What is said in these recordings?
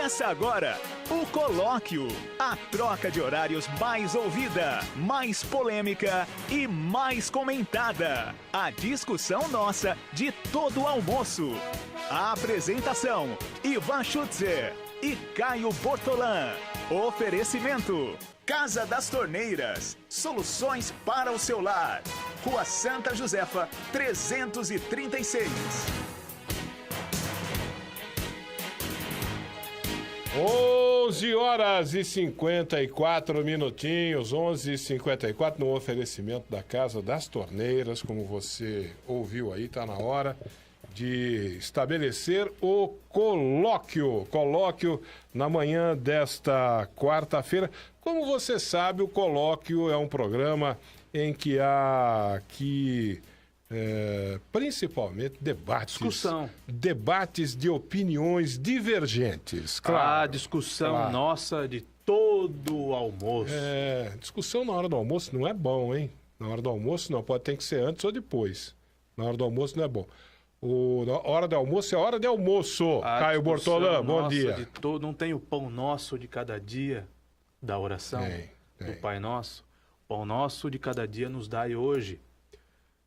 Começa agora o Colóquio, a troca de horários mais ouvida, mais polêmica e mais comentada. A discussão nossa de todo o almoço. A apresentação, Ivan Schutzer e Caio Bortolã. Oferecimento, Casa das Torneiras, soluções para o seu lar. Rua Santa Josefa, 336. 11h54, 11h54, no oferecimento da Casa das Torneiras. Como você ouviu aí, está na hora de estabelecer o colóquio. Colóquio na manhã desta quarta-feira. Como você sabe, o colóquio é um programa em que há aqui principalmente debates de opiniões divergentes. Claro, a discussão nossa de todo o almoço. Discussão na hora do almoço não é bom, hein? Na hora do almoço não, tem que ser antes ou depois. Na hora do almoço não é bom. A hora do almoço é hora de almoço. Caio Bortolã, bom dia. Não tem o pão nosso de cada dia da oração do Pai Nosso? O pão nosso de cada dia nos dai hoje.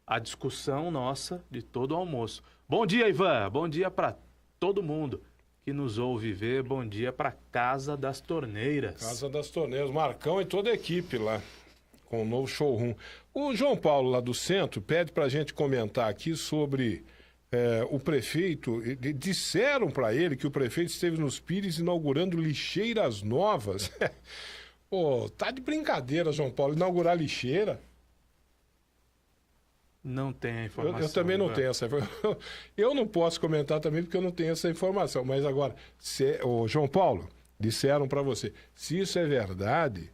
A discussão nossa de todo o almoço. Bom dia, Ivan. Bom dia para todo mundo que nos ouve ver. Bom dia para Casa das Torneiras. Casa das Torneiras. Marcão e toda a equipe lá, com o novo showroom. O João Paulo, lá do centro, pede para a gente comentar aqui sobre o prefeito. Disseram para ele que o prefeito esteve nos Pires inaugurando lixeiras novas. Pô, tá de brincadeira, João Paulo, inaugurar lixeira. Não tem a informação. Eu também não tenho essa informação. Eu não posso comentar também porque eu não tenho essa informação. Mas agora, João Paulo, disseram para você, se isso é verdade,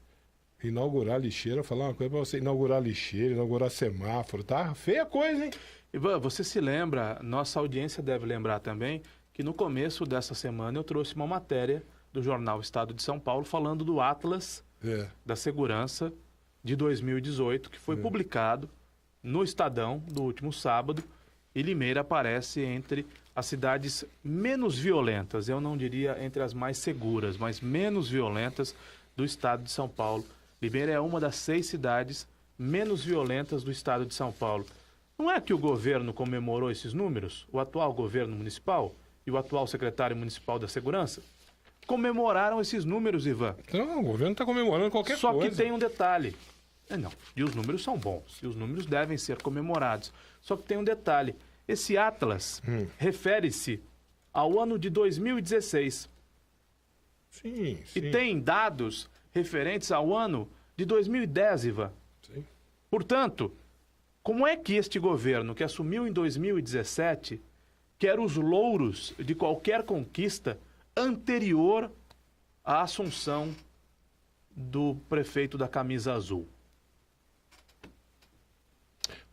inaugurar lixeira, vou falar uma coisa para você, inaugurar lixeira, inaugurar semáforo, tá feia coisa, hein? Ivan, você se lembra, nossa audiência deve lembrar também, que no começo dessa semana eu trouxe uma matéria do jornal Estado de São Paulo falando do Atlas da Segurança de 2018, que foi publicado no Estadão, do último sábado, e Limeira aparece entre as cidades menos violentas, eu não diria entre as mais seguras, mas menos violentas do estado de São Paulo. Limeira é uma das 6 cidades menos violentas do estado de São Paulo. Não é que o governo comemorou esses números? O atual governo municipal e o atual secretário municipal da Segurança comemoraram esses números, Ivan. Não, o governo está comemorando qualquer coisa. Só que tem um detalhe. Não, e os números são bons, e os números devem ser comemorados. Só que tem um detalhe, esse Atlas refere-se ao ano de 2016. Sim. E tem dados referentes ao ano de 2010, Ivan. Sim. Portanto, como é que este governo, que assumiu em 2017, quer os louros de qualquer conquista anterior à assunção do prefeito da camisa azul?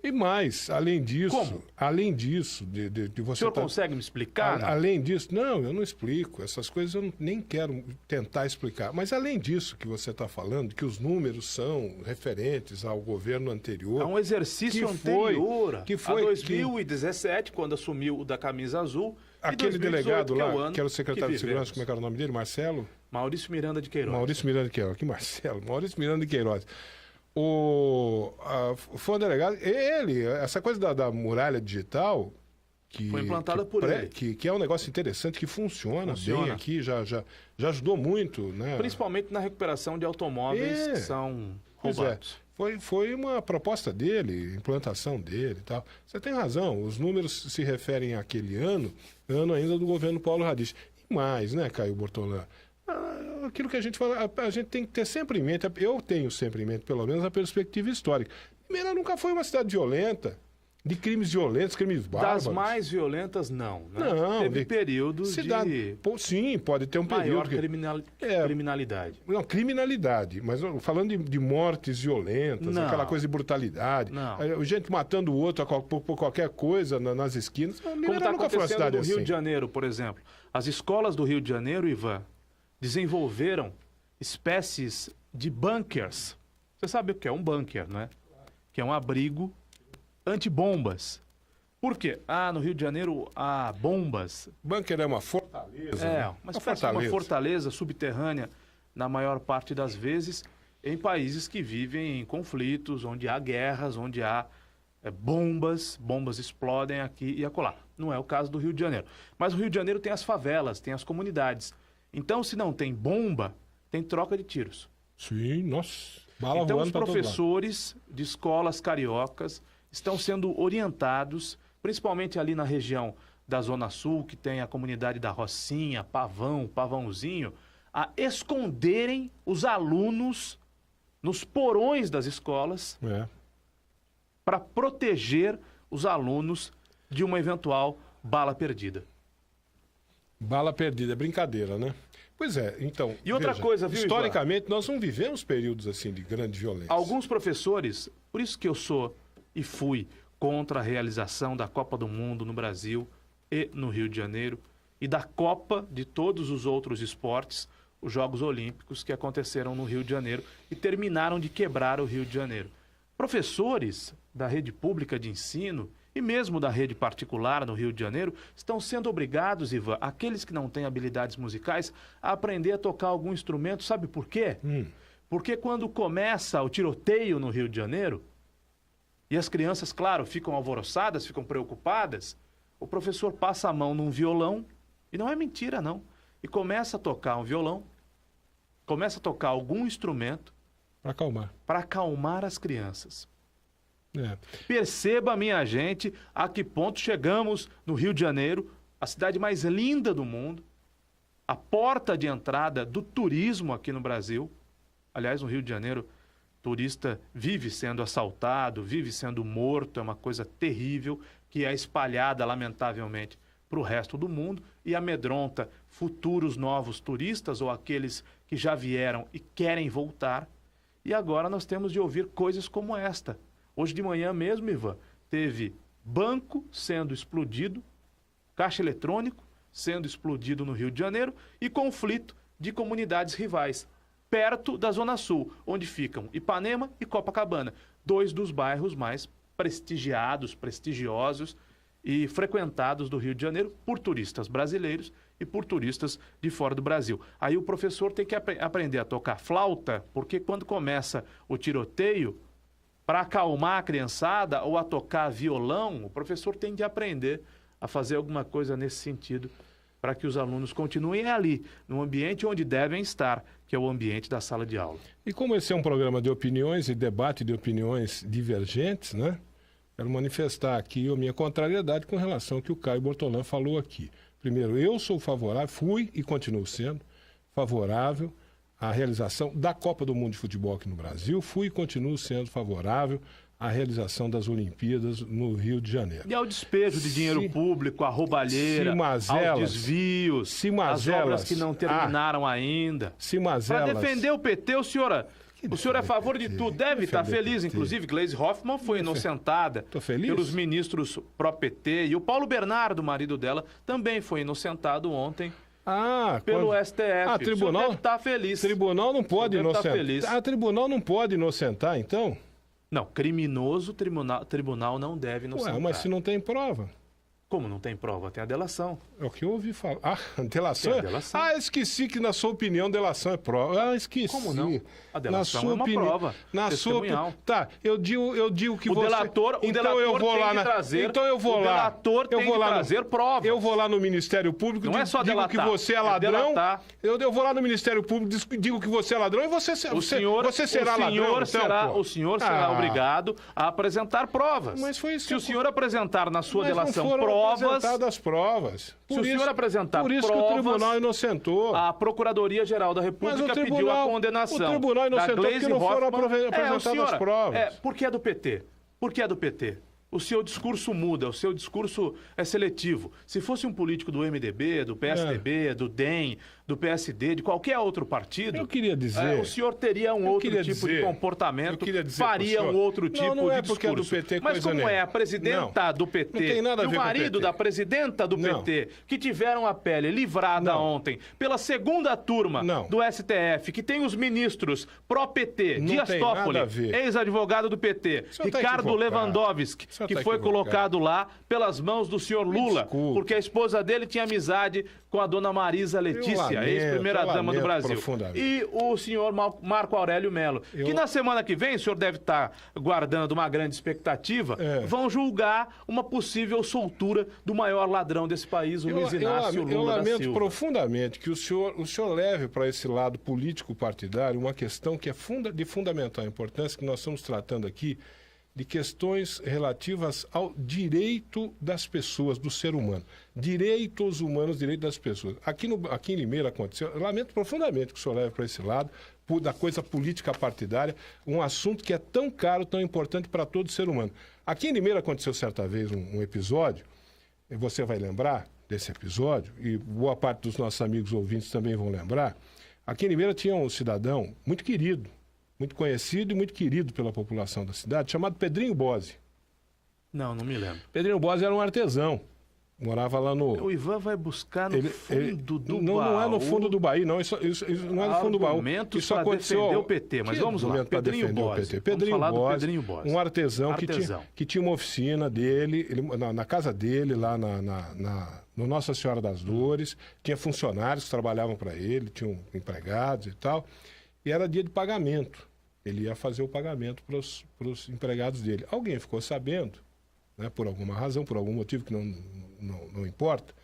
E mais, além disso... Como? Além disso, de você... O senhor consegue me explicar? Além disso... Não, eu não explico. Essas coisas eu nem quero tentar explicar. Mas além disso que você está falando, que os números são referentes ao governo anterior... É um exercício anterior a 2017, quando assumiu o da camisa azul. Aquele 2018, delegado lá, é o que era o secretário de vivemos. Segurança, como é que era o nome dele? Marcelo? Maurício Miranda de Queiroz. Maurício Miranda de Queiroz. Que Marcelo? Maurício Miranda de Queiroz. Foi um delegado, essa coisa da muralha digital, que foi implantada por ele. Que é um negócio interessante, que funciona bem aqui, já ajudou muito, né? Principalmente na recuperação de automóveis que são roubados. Foi uma proposta dele, implantação dele e tal. Você tem razão, os números se referem àquele ano ainda do governo Paulo Radich. E mais, né, Caio Bortolã? Aquilo que a gente fala, a gente tem que ter sempre em mente, eu tenho sempre em mente, pelo menos, a perspectiva histórica. Limeira nunca foi uma cidade violenta, de crimes violentos, crimes bárbaros. Das mais violentas, não. Né? Não. Teve períodos de... Sim, pode ter um maior período... criminalidade. Não, criminalidade, mas falando de mortes violentas, aquela coisa de brutalidade, gente matando o outro por qualquer coisa nas esquinas. Limeira nunca foi uma cidade assim. No Rio de Janeiro, por exemplo. As escolas do Rio de Janeiro, Ivan, desenvolveram espécies de bunkers. Você sabe o que é um bunker, né? Que é um abrigo antibombas. Por quê? No Rio de Janeiro há bombas. Bunker é uma fortaleza. Uma espécie de uma fortaleza subterrânea, na maior parte das vezes, em países que vivem em conflitos, onde há guerras, onde há bombas explodem aqui e acolá. Não é o caso do Rio de Janeiro. Mas o Rio de Janeiro tem as favelas, tem as comunidades. Então, se não tem bomba, tem troca de tiros. Sim, nossa. Bala então, voando os pra todo lado. professores de escolas cariocas estão sendo orientados, principalmente ali na região da Zona Sul, que tem a comunidade da Rocinha, Pavãozinho, a esconderem os alunos nos porões das escolas para proteger os alunos de uma eventual bala perdida. Bala perdida, é brincadeira, né? Pois é, então... E outra coisa, viu, historicamente, Ivan? Nós não vivemos períodos assim de grande violência. Alguns professores, por isso que eu sou e fui contra a realização da Copa do Mundo no Brasil e no Rio de Janeiro, e da Copa de todos os outros esportes, os Jogos Olímpicos que aconteceram no Rio de Janeiro e terminaram de quebrar o Rio de Janeiro. Professores da rede pública de ensino e mesmo da rede particular no Rio de Janeiro estão sendo obrigados, Ivan, aqueles que não têm habilidades musicais, a aprender a tocar algum instrumento. Sabe por quê? Porque quando começa o tiroteio no Rio de Janeiro, e as crianças, claro, ficam alvoroçadas, ficam preocupadas, o professor passa a mão num violão, e não é mentira, não, e começa a tocar um violão, começa a tocar algum instrumento para acalmar as crianças. Perceba, minha gente, a que ponto chegamos no Rio de Janeiro, a cidade mais linda do mundo, a porta de entrada do turismo aqui no Brasil. Aliás, no Rio de Janeiro, turista vive sendo assaltado, vive sendo morto, é uma coisa terrível que é espalhada, lamentavelmente, para o resto do mundo e amedronta futuros novos turistas ou aqueles que já vieram e querem voltar. E agora nós temos de ouvir coisas como esta. Hoje de manhã mesmo, Ivan, teve banco sendo explodido, caixa eletrônico sendo explodido no Rio de Janeiro e conflito de comunidades rivais, perto da Zona Sul, onde ficam Ipanema e Copacabana, dois dos bairros mais prestigiosos e frequentados do Rio de Janeiro por turistas brasileiros e por turistas de fora do Brasil. Aí o professor tem que aprender a tocar flauta, porque quando começa o tiroteio, para acalmar a criançada ou a tocar violão, o professor tem de aprender a fazer alguma coisa nesse sentido para que os alunos continuem ali, no ambiente onde devem estar, que é o ambiente da sala de aula. E como esse é um programa de opiniões e debate de opiniões divergentes, né? Quero manifestar aqui a minha contrariedade com relação ao que o Caio Bortolã falou aqui. Primeiro, eu sou favorável, fui e continuo sendo favorável à realização da Copa do Mundo de Futebol aqui no Brasil, fui e continuo sendo favorável à realização das Olimpíadas no Rio de Janeiro. E ao despejo de dinheiro público, à roubalheira, aos desvios, às obras que não terminaram ainda. Para defender o PT, o senhor é a favor de tudo, deve estar feliz, inclusive. Gleisi Hoffmann foi inocentada pelos ministros pró-PT e o Paulo Bernardo, marido dela, também foi inocentado ontem pelo STF. Tribunal deve estar feliz. Tribunal não pode inocentar. Tribunal não pode inocentar, então? Não, criminoso, tribunal não deve inocentar. Mas se não tem prova? Como não tem prova? Tem a delação. É o que eu ouvi falar. Delação? Tem a delação. Esqueci que na sua opinião delação é prova. Esqueci. Como não? A delação é uma prova. Na sua opinião. Tá, eu digo que você... O delator tem que trazer... Então eu vou lá. O delator tem que trazer provas. Eu vou lá no Ministério Público, não é só digo delatar, que você é ladrão. Eu vou lá no Ministério Público, digo que você é ladrão e você será ladrão. O senhor será obrigado a apresentar provas. Mas foi isso. Se o senhor apresentar na sua delação provas... das provas. Se o senhor apresentar provas... Por isso que o tribunal inocentou. A Procuradoria-Geral da República pediu a condenação. O tribunal inocentou porque não foram apresentadas as provas. Por que é do PT? Por que é do PT? O seu discurso muda, o seu discurso é seletivo. Se fosse um político do MDB, do PSDB, do DEM, do PSD, de qualquer outro partido, eu queria dizer, o senhor teria um outro tipo de comportamento, faria um outro tipo de discurso. É do PT, mas como é a presidenta do PT não tem nada a ver e o marido da presidenta do PT, que tiveram a pele livrada ontem pela segunda turma do STF, que tem os ministros pró-PT, Dias Toffoli, ex-advogado do PT, Ricardo Lewandowski, que foi colocado lá pelas mãos do senhor Lula, porque a esposa dele tinha amizade com a dona Marisa Letícia, ex-primeira-dama do Brasil. E o senhor Marco Aurélio Mello, que na semana que vem, o senhor deve estar guardando uma grande expectativa, vão julgar uma possível soltura do maior ladrão desse país, o Luiz Inácio Lula da Silva. Eu lamento profundamente que o senhor leve para esse lado político-partidário uma questão que é de fundamental importância, que nós estamos tratando aqui, de questões relativas ao direito das pessoas, do ser humano. Direitos humanos, direito das pessoas. Aqui em Limeira aconteceu, eu lamento profundamente que o senhor leve para esse lado, da coisa política partidária, um assunto que é tão caro, tão importante para todo ser humano. Aqui em Limeira aconteceu certa vez um episódio, e você vai lembrar desse episódio, e boa parte dos nossos amigos ouvintes também vão lembrar. Aqui em Limeira tinha um cidadão muito querido, muito conhecido e muito querido pela população da cidade, chamado Pedrinho Bose. Não me lembro. Pedrinho Bose era um artesão. Morava lá no... O Ivan vai buscar no fundo do baú. Não é no fundo do baú, não. Isso não é no fundo do baú. Isso aconteceu... defender o PT, mas vamos lá. Pedrinho Bose. Pedrinho Bose, um artesão. Que tinha uma oficina dele, na casa dele, lá no Nossa Senhora das Dores. Tinha funcionários que trabalhavam para ele, tinham empregados e tal. E era dia de pagamento. Ele ia fazer o pagamento para os empregados dele. Alguém ficou sabendo, né, por alguma razão, por algum motivo que não importa,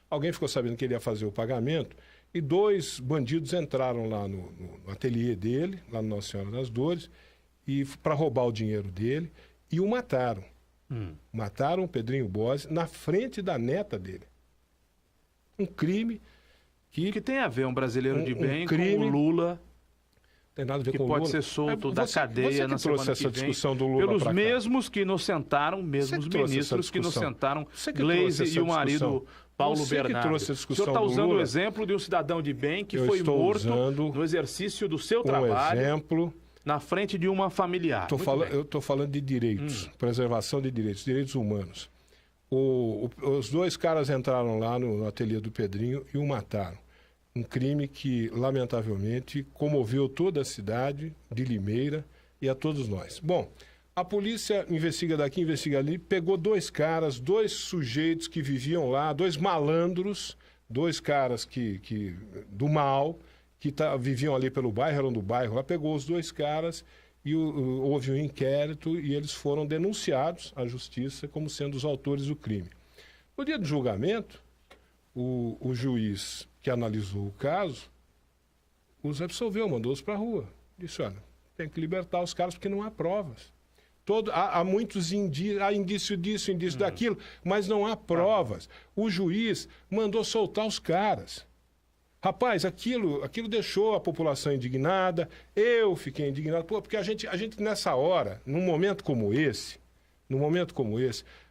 alguém ficou sabendo que ele ia fazer o pagamento e 2 bandidos entraram lá no ateliê dele, lá no Nossa Senhora das Dores, para roubar o dinheiro dele e o mataram. Mataram o Pedrinho Bose na frente da neta dele. Um crime que tem a ver um brasileiro de bem com o Lula... Tem nada a ver que com pode Lula. ser solto da cadeia na semana que vem, do Lula pelos mesmos que inocentaram, ministros que inocentaram Gleisi e o marido Paulo Bernardo. O senhor está usando o exemplo de um cidadão de bem que foi morto no exercício do seu trabalho na frente de uma familiar. Eu estou falando de direitos, preservação de direitos humanos. Os 2 caras entraram lá no ateliê do Pedrinho e o mataram. Um crime que, lamentavelmente, comoveu toda a cidade de Limeira e a todos nós. Bom, a polícia investiga daqui, investiga ali, pegou 2 caras, 2 sujeitos que viviam lá, 2 malandros, 2 caras do mal, que viviam ali pelo bairro, eram do bairro lá, pegou os 2 caras e houve um inquérito e eles foram denunciados à justiça como sendo os autores do crime. No dia do julgamento, o juiz que analisou o caso, os absolveu, mandou-os para a rua. Disse, olha, tem que libertar os caras porque não há provas. Há muitos indícios, há indício disso, indício daquilo, mas não há provas. O juiz mandou soltar os caras. Rapaz, aquilo deixou a população indignada, eu fiquei indignado, porque a gente nessa hora, num momento como esse,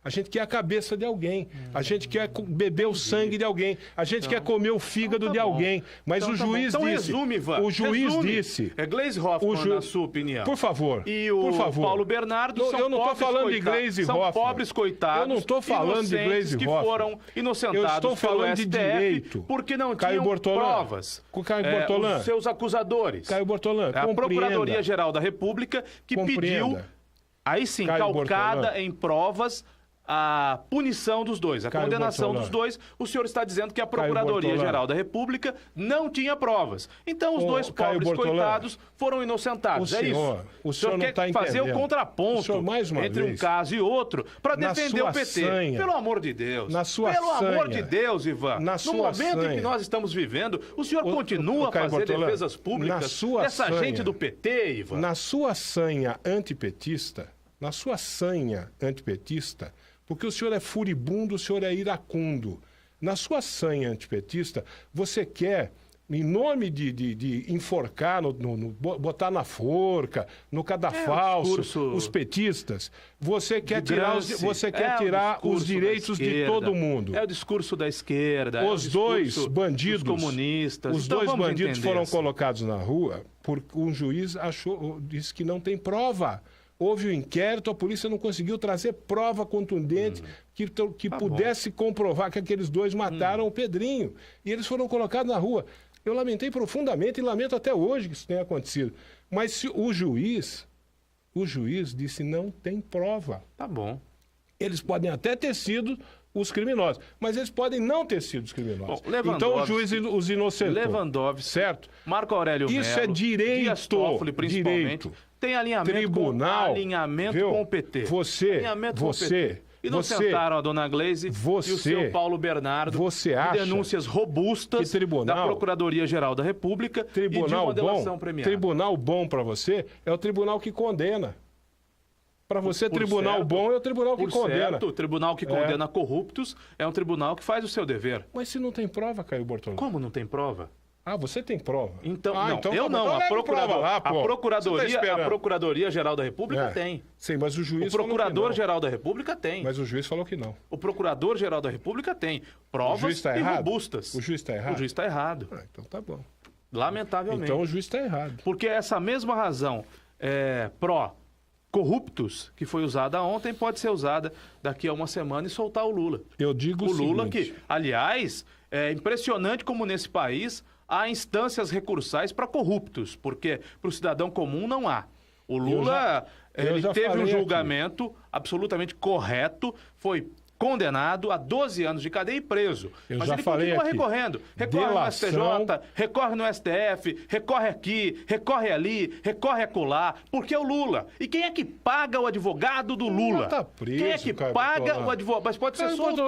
a gente quer a cabeça de alguém, a gente quer beber o sangue de alguém, a gente quer comer o fígado de alguém, mas o juiz disse... resume, Ivan. O juiz disse... É Gleisi Hoffmann, na sua opinião. Por favor. E o Paulo Bernardo eu não estou falando de Gleisi Hoffmann. São pobres coitados, eu não estou falando de Gleisi Hoffmann. Que foram inocentados eu estou falando pelo STF de direito. Porque não tinham provas. Caio Bortolã. Os seus acusadores. Caio Bortolã, a Procuradoria-Geral da República que pediu... Aí sim, calcada em provas, a punição dos 2, a condenação dos 2. O senhor está dizendo que a Procuradoria-Geral da República não tinha provas. Então, os 2 pobres coitados foram inocentados. É isso. O senhor não está fazer o contraponto entre um caso e outro para defender o PT. Pelo amor de Deus. Pelo amor de Deus, Ivan. No momento em que nós estamos vivendo, o senhor continua a fazer defesas públicas dessa gente do PT, Ivan. Na sua sanha antipetista, porque o senhor é furibundo, o senhor é iracundo. Na sua sanha antipetista, você quer em nome de enforcar, botar na forca, no cadafalso, os petistas, você quer tirar os direitos de todo mundo. É o discurso da esquerda. Os dois bandidos, dos comunistas. Os dois bandidos foram colocados na rua porque um juiz disse que não tem prova. Houve um inquérito, a polícia não conseguiu trazer prova contundente que pudesse comprovar que aqueles dois mataram o Pedrinho. E eles foram colocados na rua. Eu lamentei profundamente e lamento até hoje que isso tenha acontecido. Mas se o juiz disse não tem prova. Tá bom. Eles podem até ter sido os criminosos, mas eles podem não ter sido os criminosos. Bom, então o juiz os inocentou. Lewandowski, certo? Marco Aurélio Mello, isso é direito. Dias Toffoli, principalmente, direito. Tem alinhamento com o PT. Você E não sentaram a dona Gleisi e o seu Paulo Bernardo de denúncias robustas da Procuradoria-Geral da República e de uma delação premiada. Tribunal bom para você é o tribunal que condena. Para você, tribunal bom é o tribunal que condena. Certo, o tribunal que condena corruptos é um tribunal que faz o seu dever. Mas se não tem prova, Caio Bortolão? Como não tem prova? Ah, você tem prova? Então, eu não. A Procuradoria-Geral da República tem. Sim, mas o juiz O Procurador-Geral da República tem. Mas o juiz falou que não. O Procurador-Geral da República tem. Provas robustas. O juiz está errado? O juiz está errado. Então tá bom. Lamentavelmente. Então o juiz está errado. Porque essa mesma razão pró-corruptos que foi usada ontem pode ser usada daqui a uma semana e soltar o Lula. Eu digo o Lula seguinte... que, aliás, é impressionante como nesse país há instâncias recursais para corruptos, porque para o cidadão comum não há. O Lula ele teve um julgamento absolutamente correto, foi condenado a 12 anos de cadeia e preso. Mas ele continua recorrendo. Recorre no STJ, recorre no STF, recorre aqui, recorre ali, recorre acolá, porque é o Lula. E quem é que paga o advogado do Lula? Tá preso, quem é que paga o advogado? Mas pode ser solto.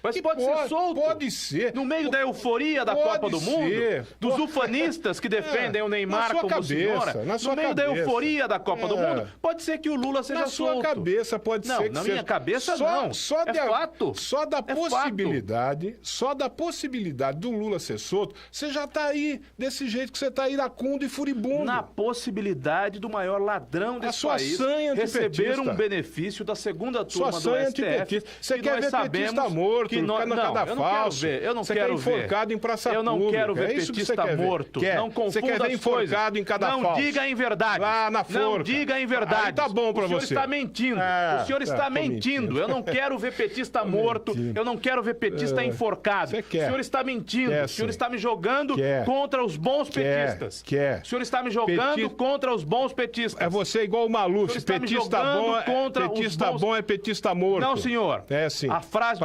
Mas pode ser solto. Pode ser. No meio da euforia da Copa do Mundo, dos ufanistas que defendem o Neymar como senhora, no meio da euforia da Copa do Mundo, pode ser que o Lula seja solto. Na sua cabeça pode ser que na minha cabeça não. Fato. Só da possibilidade do Lula ser solto, você já está aí desse jeito que você está iracundo e furibundo. Na possibilidade do maior ladrão desse país receber um benefício da segunda turma do STF. Você quer ver petista morto, cadafalso. Eu não quero ver. Você quer enforcado em praça pública. Eu não quero ver petista morto. Não confunda Você quer ver enforcado em cadafalso. Não diga em verdade. Lá na forca. Não diga em verdade. Aí tá bom pra você. O senhor está mentindo. O senhor está mentindo. Eu não quero ver petista morto, eu não quero ver petista enforcado. O senhor está mentindo, o senhor está me jogando contra os bons petistas. O senhor está me jogando contra os bons petistas. É você igual o Maluf, petista bom é petista morto. Não, senhor. É sim. A frase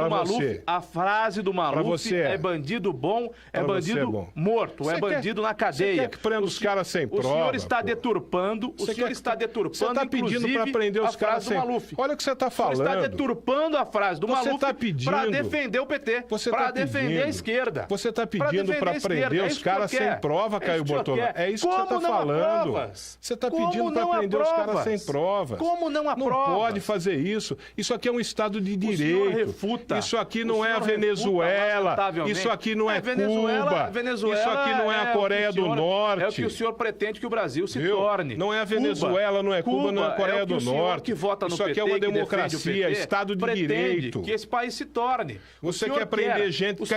do Maluf é bandido bom, é bandido morto, é bandido na cadeia. Você quer que prenda os caras sem prova? O senhor está deturpando, você está pedindo para prender os caras sem prova. Olha o que você está falando. Você está deturpando a frase do Maluf para defender o PT, para defender a esquerda. Você está pedindo para prender os caras sem prova, Caio Bortolão. É isso que você está falando. Você está pedindo para prender os caras sem provas. Como não há provas? Não pode fazer isso. Isso aqui é um Estado de direito. Isso aqui não é a Venezuela. Isso aqui não é Cuba. Isso aqui não é a Coreia do Norte. É o que o senhor pretende que o Brasil se torne. Não é a Venezuela, não é Cuba, não é a Coreia do Norte. Isso aqui é uma democracia, Estado de direito. Que esse país se torne. Você quer prender gente, você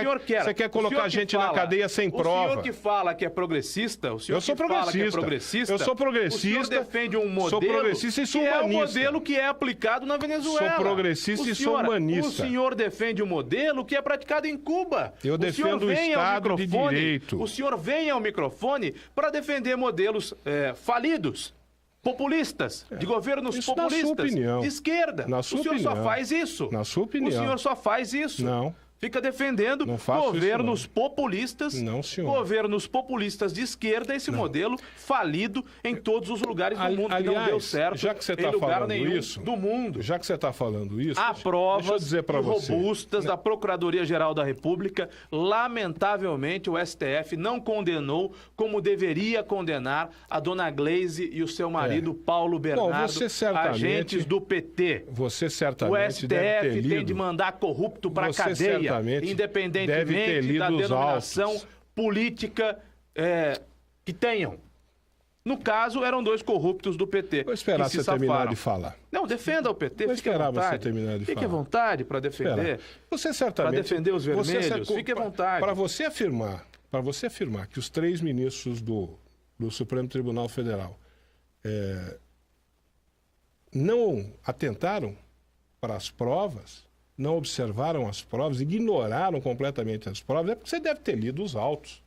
quer colocar gente na cadeia sem prova. O senhor que fala que é progressista, o senhor eu sou progressista. Eu sou progressista. O senhor defende um modelo sou progressista e sou que humanista. é o modelo que é aplicado na Venezuela. Sou progressista e sou humanista. O senhor defende um modelo que é praticado em Cuba. Eu defendo o Estado de direito. O senhor vem ao microfone para defender modelos falidos. Populistas, de governos isso populistas, de esquerda. Na sua opinião. O senhor só faz isso. Na sua opinião. O senhor só faz isso. Não. Fica defendendo governos populistas, governos populistas de esquerda, esse modelo falido em todos os lugares do mundo, que não deu certo já que você está falando isso, do mundo. Já que você está falando isso, há provas robustas da Procuradoria-Geral da República. Lamentavelmente, o STF não condenou como deveria condenar a dona Gleisi e o seu marido Paulo Bernardo, agentes do PT. Você certamente o STF tem de mandar corrupto para a cadeia, independentemente da denominação política que tenham. No caso, eram 2 corruptos do PT. Vou esperar você terminar de falar. Não, defenda o PT, Vou fique à esperar vontade. você terminar de falar. Fique à vontade para defender. Você certamente... Para defender os vermelhos, fique à vontade. Para você afirmar que os 3 ministros do Supremo Tribunal Federal não atentaram para as provas, não observaram as provas, ignoraram completamente as provas, é porque você deve ter lido os autos.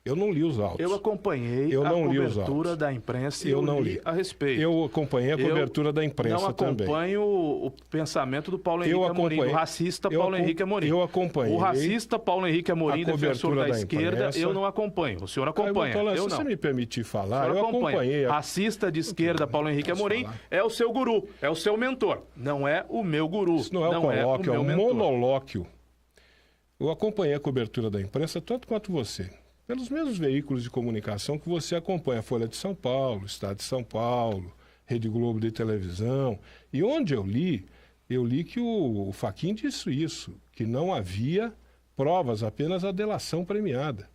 Eu não li os autos. Eu acompanhei a cobertura da imprensa e eu não li a respeito. Eu acompanhei a cobertura da imprensa também. Não acompanho o pensamento do Paulo Henrique Amorim, do racista Paulo Henrique Amorim. Eu acompanhei. O racista Paulo Henrique Amorim, defensor da esquerda, eu não acompanho. O senhor acompanha, eu não. Se você me permitir falar, eu acompanhei. Racista de esquerda Paulo Henrique Amorim é o seu guru, é o seu mentor. Não é o meu guru. Isso não é o colóquio, é o monolóquio. Eu acompanhei a cobertura da imprensa tanto quanto você. Pelos mesmos veículos de comunicação que você acompanha, Folha de São Paulo, Estado de São Paulo, Rede Globo de televisão. E onde eu li que o Fachin disse isso, que não havia provas, apenas a delação premiada.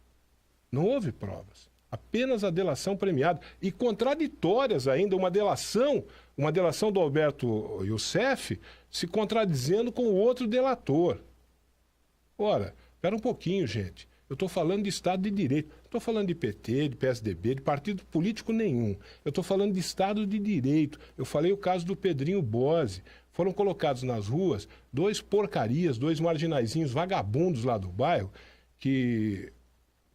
Não houve provas, apenas a delação premiada. E contraditórias ainda, uma delação do Alberto Youssef se contradizendo com o outro delator. Ora, espera um pouquinho, gente. Eu estou falando de Estado de Direito. Não estou falando de PT, de PSDB, de partido político nenhum. Eu estou falando de Estado de Direito. Eu falei o caso do Pedrinho Bose. Foram colocados nas ruas 2 porcarias, 2 marginaizinhos vagabundos lá do bairro, que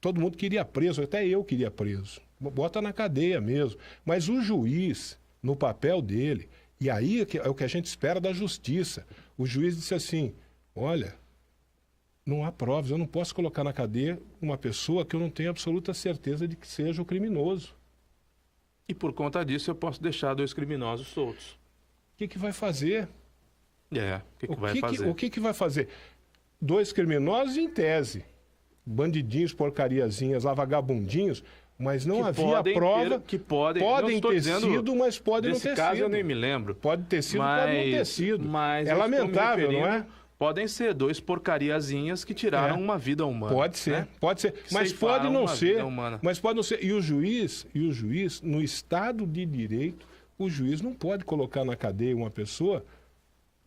todo mundo queria preso, até eu queria preso. Bota na cadeia mesmo. Mas o juiz, no papel dele, e aí é o que a gente espera da justiça, o juiz disse assim, olha... Não há provas, eu não posso colocar na cadeia uma pessoa que eu não tenho absoluta certeza de que seja o criminoso. E por conta disso eu posso deixar 2 criminosos soltos. O que vai fazer? O que vai fazer? 2 criminosos em tese. Bandidinhos, porcariazinhas, lá vagabundinhos, mas não havia prova. Podem ter sido, mas podem não ter sido. Nesse caso eu nem me lembro. Pode ter sido, pode não ter sido. É lamentável, não é? Podem ser 2 porcariazinhas que tiraram uma vida humana. Pode ser, né? Pode ser. Mas pode não ser. Mas pode não ser. E o juiz, no Estado de Direito, o juiz não pode colocar na cadeia uma pessoa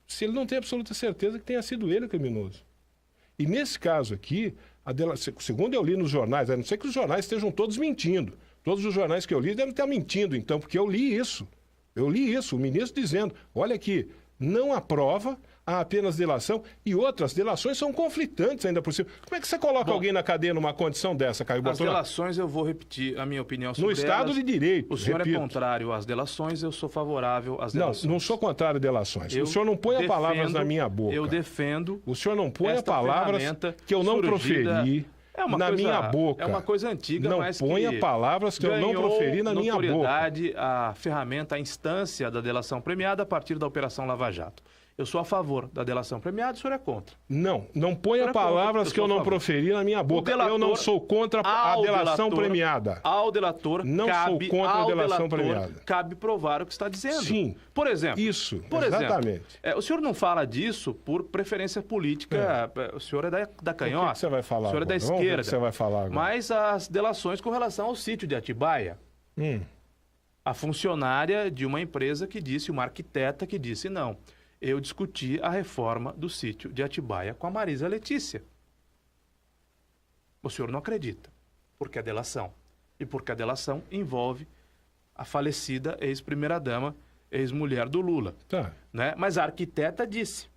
se ele não tem absoluta certeza que tenha sido ele o criminoso. E nesse caso aqui, segundo eu li nos jornais, a não ser que os jornais estejam todos mentindo. Todos os jornais que eu li devem estar mentindo, então, porque eu li isso. O ministro dizendo, olha aqui, não há prova, há apenas delação, e outras delações são conflitantes ainda por cima. Como é que você coloca alguém na cadeia numa condição dessa, Caio Bortolã? As delações, eu vou repetir a minha opinião sobre elas. No Estado de Direito, o senhor é contrário às delações, eu sou favorável às delações. Não sou contrário às delações. O senhor não põe palavras na minha boca. Eu defendo. O senhor não põe palavras que eu não proferi na minha boca. É uma coisa antiga, não mas ponha palavras que eu não proferi na minha boca. A ferramenta, a instância da delação premiada a partir da Operação Lava Jato. Eu sou a favor da delação premiada, o senhor é contra. Não ponha palavras que eu não proferi na minha boca. Eu não sou contra a delação premiada. Ao delator, sou contra a delação premiada. Cabe provar o que está dizendo. Sim. Por exemplo. Isso, exatamente. O senhor não fala disso por preferência política. O senhor é da canhota. O que você vai falar? O senhor é da esquerda. O que você vai falar agora? Mas as delações com relação ao sítio de Atibaia. A funcionária de uma empresa que disse, uma arquiteta que disse não. Eu discuti a reforma do sítio de Atibaia com a Marisa Letícia. O senhor não acredita, porque é delação. E porque a delação envolve a falecida ex-primeira-dama, ex-mulher do Lula. Tá. Né? Mas a arquiteta disse,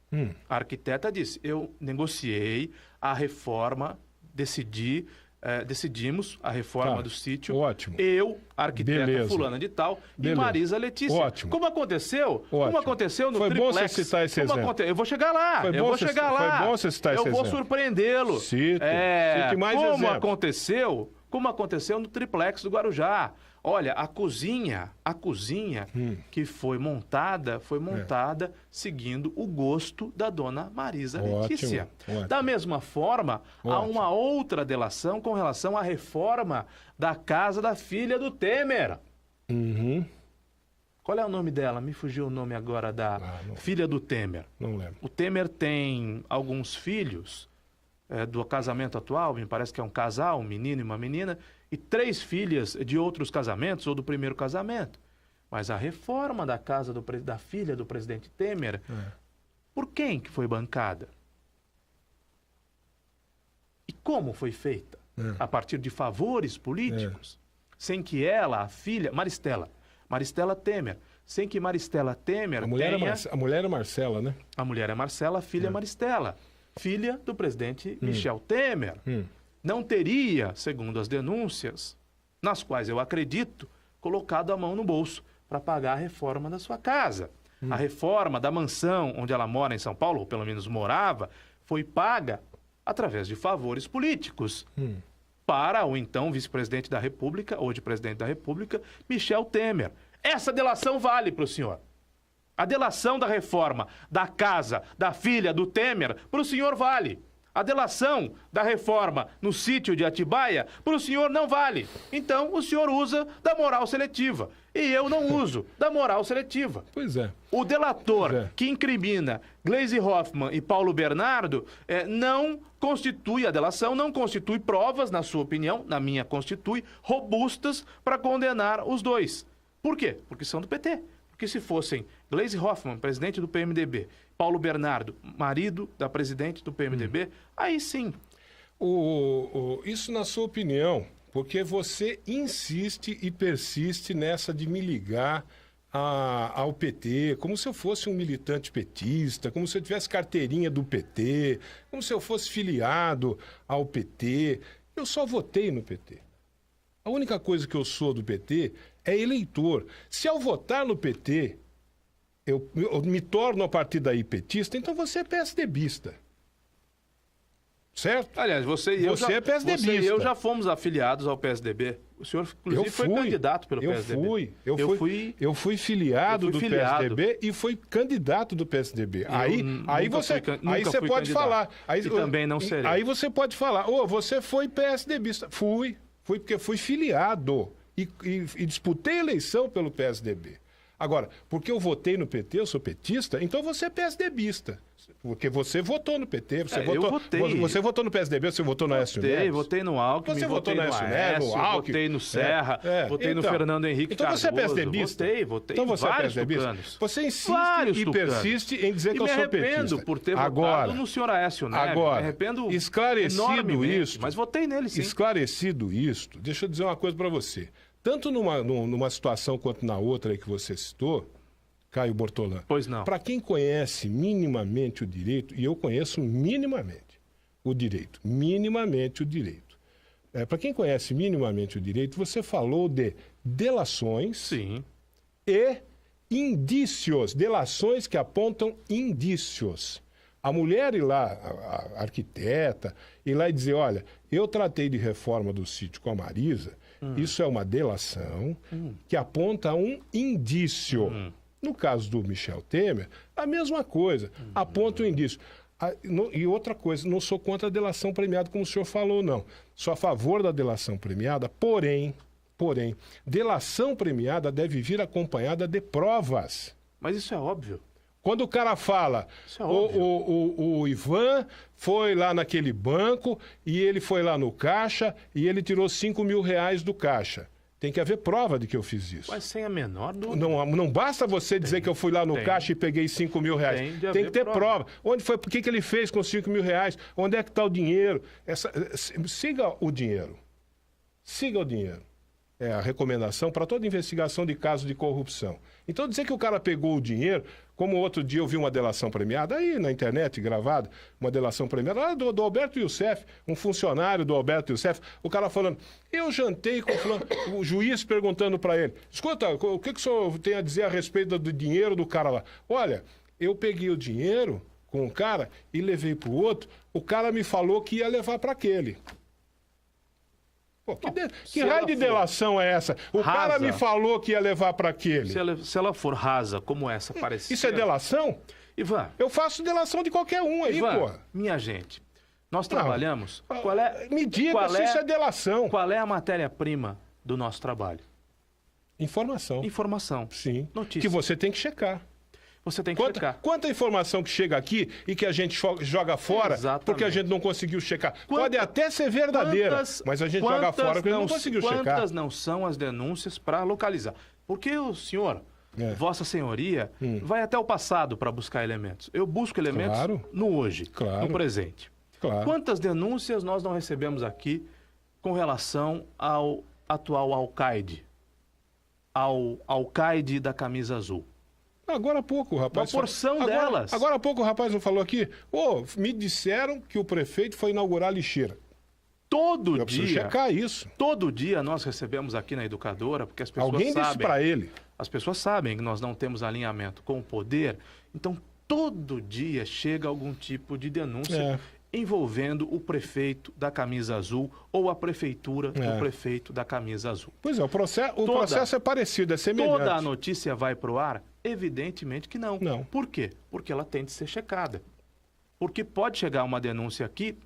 eu negociei a reforma, decidimos a reforma do sítio. Ótimo. Eu, arquiteta fulana de tal, e Marisa Letícia. Ótimo. Como aconteceu? Como aconteceu no Foi triplex. Bom você citar esse exemplo. Eu vou chegar lá. Foi bom você citar esse exemplo. Eu vou surpreendê-lo. Cite mais exemplos. Como aconteceu no triplex do Guarujá. Olha, a cozinha que foi montada seguindo o gosto da dona Marisa Letícia. Ótimo. Da mesma forma, há uma outra delação com relação à reforma da casa da filha do Temer. Qual é o nome dela? Me fugiu o nome agora da filha do Temer. Não lembro. O Temer tem alguns filhos do casamento atual, me parece que é um casal, um menino e uma menina, e 3 filhas de outros casamentos ou do primeiro casamento. Mas a reforma da casa da filha do presidente Temer, por quem que foi bancada? E como foi feita? A partir de favores políticos? Sem que ela, a filha, Maristela Temer, sem que Maristela Temer a mulher é Marcela, né? A mulher é Marcela, a filha é Maristela, filha do presidente Michel Temer. Não teria, segundo as denúncias, nas quais eu acredito, colocado a mão no bolso para pagar a reforma da sua casa. A reforma da mansão onde ela mora em São Paulo, ou pelo menos morava, foi paga através de favores políticos para o então vice-presidente da República, hoje presidente da República, Michel Temer. Essa delação vale para o senhor. A delação da reforma da casa da filha do Temer para o senhor vale. A delação da reforma no sítio de Atibaia para o senhor não vale. Então o senhor usa da moral seletiva. E eu não uso da moral seletiva. Pois é. O delator que incrimina Gleisi Hoffmann e Paulo Bernardo não constitui, a delação não constitui provas, na sua opinião, na minha constitui, robustas para condenar os dois. Por quê? Porque são do PT. Porque se fossem Gleisi Hoffmann, presidente do PMDB, Paulo Bernardo, marido da presidente do PMDB, aí sim. Isso na sua opinião, porque você insiste e persiste nessa de me ligar ao PT, como se eu fosse um militante petista, como se eu tivesse carteirinha do PT, como se eu fosse filiado ao PT. Eu só votei no PT. A única coisa que eu sou do PT é eleitor. Se ao votar no PT, eu me torno a partir daí petista, então você é PSDBista. Certo? Aliás, você e eu já fomos afiliados ao PSDB. O senhor, inclusive, foi candidato pelo PSDB. Eu fui filiado do PSDB e fui candidato do PSDB. Aí você pode falar. E também não serei. Aí você pode falar, você foi PSDBista. Fui porque fui filiado e disputei a eleição pelo PSDB. Agora, porque eu votei no PT, eu sou petista, então você é PSDBista. Porque você votou no PT, você votou no PSDB, você votou no Aécio Neves. Votei no Alckmin, você votou no Aécio Neves, no Alckmin. Votei no Serra, votei no Fernando Henrique Cardoso. Então você é PSDBista? Votei então você vários é PSDBista? tucanos. Você insiste e persiste em dizer que eu sou petista. E me arrependo por ter votado no senhor Aécio Neves. Agora, me arrependo esclarecido isso, mas votei nele sim. Esclarecido isto, deixa eu dizer uma coisa para você. Tanto numa situação quanto na outra aí que você citou, Caio Bortolã. Pois não. Para quem conhece minimamente o direito, e eu conheço minimamente o direito, para quem conhece minimamente o direito, você falou de delações Sim. e indícios, delações que apontam indícios. A mulher ir lá, a arquiteta, ir lá e dizer, olha, eu tratei de reforma do sítio com a Marisa, isso é uma delação que aponta um indício. No caso do Michel Temer, a mesma coisa, aponta um indício. E outra coisa, não sou contra a delação premiada, como o senhor falou, não. Sou a favor da delação premiada, porém, delação premiada deve vir acompanhada de provas. Mas isso é óbvio. Quando o cara fala, o Ivan foi lá naquele banco e ele foi lá no caixa e ele tirou 5 mil reais do caixa. Tem que haver prova de que eu fiz isso. Mas sem a menor dúvida. Não basta você dizer que eu fui lá no caixa e peguei 5 mil reais. Tem que ter prova. Onde foi? Por que ele fez com 5 mil reais? Onde é que está o dinheiro? Siga o dinheiro. Siga o dinheiro. É a recomendação para toda investigação de casos de corrupção. Então, dizer que o cara pegou o dinheiro, como outro dia eu vi uma delação premiada, aí na internet, gravada, uma delação premiada, do Alberto Youssef, um funcionário do Alberto Youssef, o cara falando, eu jantei com o juiz perguntando para ele, escuta, o que o senhor tem a dizer a respeito do dinheiro do cara lá? Olha, eu peguei o dinheiro com um cara e levei para o outro, o cara me falou que ia levar para aquele. Pô, que raio de delação é essa? O cara me falou que ia levar para aquele. Se ela for rasa, como essa parece Isso é delação? Ivan. Eu faço delação de qualquer um aí, Ivan, pô. Minha gente, nós trabalhamos... Me diga se isso é delação. Qual é a matéria-prima do nosso trabalho? Informação. Informação. Sim. Notícia. Que você tem que checar. Você tem que checar. Quanta informação que chega aqui e que a gente joga fora porque a gente não conseguiu checar. Pode até ser verdadeira, mas a gente joga fora porque não conseguiu checar. Quantas não são as denúncias para localizar? Porque o senhor, Vossa Senhoria, vai até o passado para buscar elementos. Eu busco elementos no hoje, no presente. Claro. Quantas denúncias nós não recebemos aqui com relação ao atual alcaide? Ao alcaide da camisa azul? Agora há pouco, rapaz. Uma porção delas. Agora há pouco o rapaz não falou aqui? Me disseram que o prefeito foi inaugurar a lixeira. Todo Eu dia. preciso checar isso. Todo dia nós recebemos aqui na Educadora, porque as pessoas Alguém disse para ele. As pessoas sabem que nós não temos alinhamento com o poder, então todo dia chega algum tipo de denúncia envolvendo o prefeito da camisa azul ou a prefeitura do prefeito da camisa azul. Pois é, o processo é parecido, é semelhante. Toda a notícia vai para o ar? Evidentemente que não. Não. Por quê? Porque ela tem de ser checada. Porque pode chegar uma denúncia aqui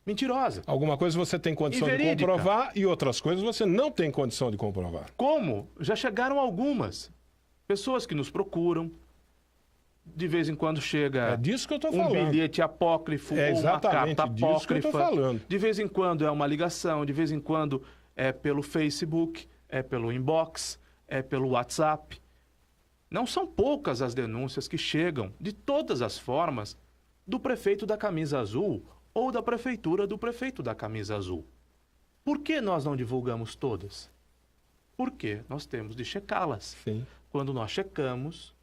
mentirosa. Alguma coisa você tem condição de comprovar e outras coisas você não tem condição de comprovar. Como? Já chegaram algumas. Pessoas que nos procuram. De vez em quando chega disso que eu tô falando. Bilhete apócrifo ou uma carta apócrifa. Disso que eu tô falando. De vez em quando é uma ligação, de vez em quando é pelo Facebook, é pelo inbox, é pelo WhatsApp. Não são poucas as denúncias que chegam, de todas as formas, do prefeito da camisa azul ou da prefeitura do prefeito da camisa azul. Por que nós não divulgamos todas? Porque nós temos de checá-las. Sim. Quando nós checamos,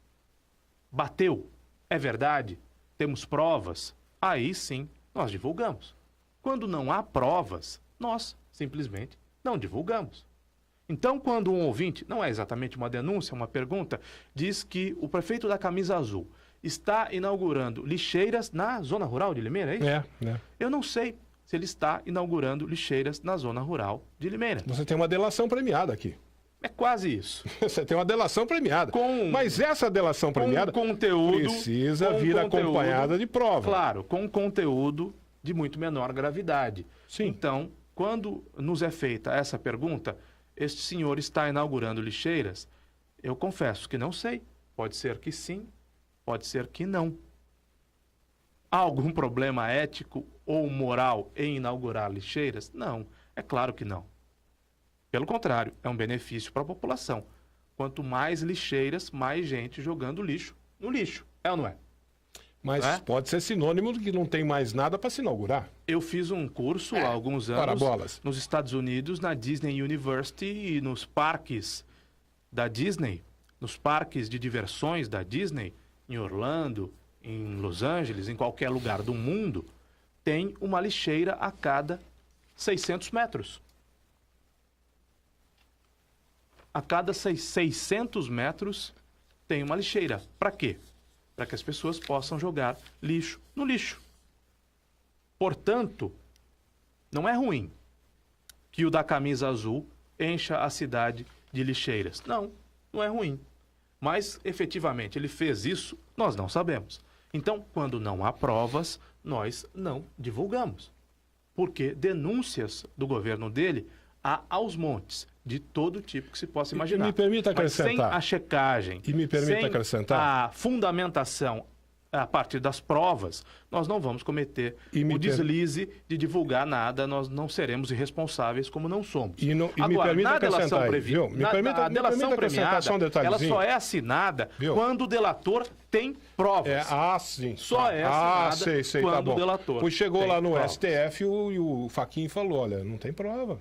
bateu, é verdade, temos provas, aí sim nós divulgamos. Quando não há provas, nós simplesmente não divulgamos. Então, quando um ouvinte, não é exatamente uma denúncia, uma pergunta, diz que o prefeito da camisa azul está inaugurando lixeiras na zona rural de Limeira, é isso? Eu não sei se ele está inaugurando lixeiras na zona rural de Limeira. Você tem uma delação premiada aqui. É quase isso. Você tem uma delação premiada. Mas essa delação premiada precisa vir acompanhada de prova. Claro, com conteúdo de muito menor gravidade. Sim. Então, quando nos é feita essa pergunta, este senhor está inaugurando lixeiras? Eu confesso que não sei. Pode ser que sim, pode ser que não. Há algum problema ético ou moral em inaugurar lixeiras? Não, é claro que não. Pelo contrário, é um benefício para a população. Quanto mais lixeiras, mais gente jogando lixo no lixo. É ou não é? Mas pode ser sinônimo de que não tem mais nada para se inaugurar. Eu fiz um curso há alguns anos nos Estados Unidos, na Disney University e nos parques da Disney, nos parques de diversões da Disney, em Orlando, em Los Angeles, em qualquer lugar do mundo, tem uma lixeira a cada 600 metros. A cada 600 metros tem uma lixeira. Para quê? Para que as pessoas possam jogar lixo no lixo. Portanto, não é ruim que o da camisa azul encha a cidade de lixeiras. Não, não é ruim. Mas, efetivamente, ele fez isso, nós não sabemos. Então, quando não há provas, nós não divulgamos. Porque denúncias do governo dele há aos montes, de todo tipo que se possa imaginar. E me permita acrescentar. Mas sem a checagem, sem a fundamentação a partir das provas, nós não vamos cometer o deslize de divulgar nada, nós não seremos irresponsáveis como não somos. Agora, na delação premiada, a delação premiada, ela só é assinada quando o delator tem provas. Sim. Só é assinada quando o delator pois chegou lá no STF e o Fachin falou, olha, não tem prova.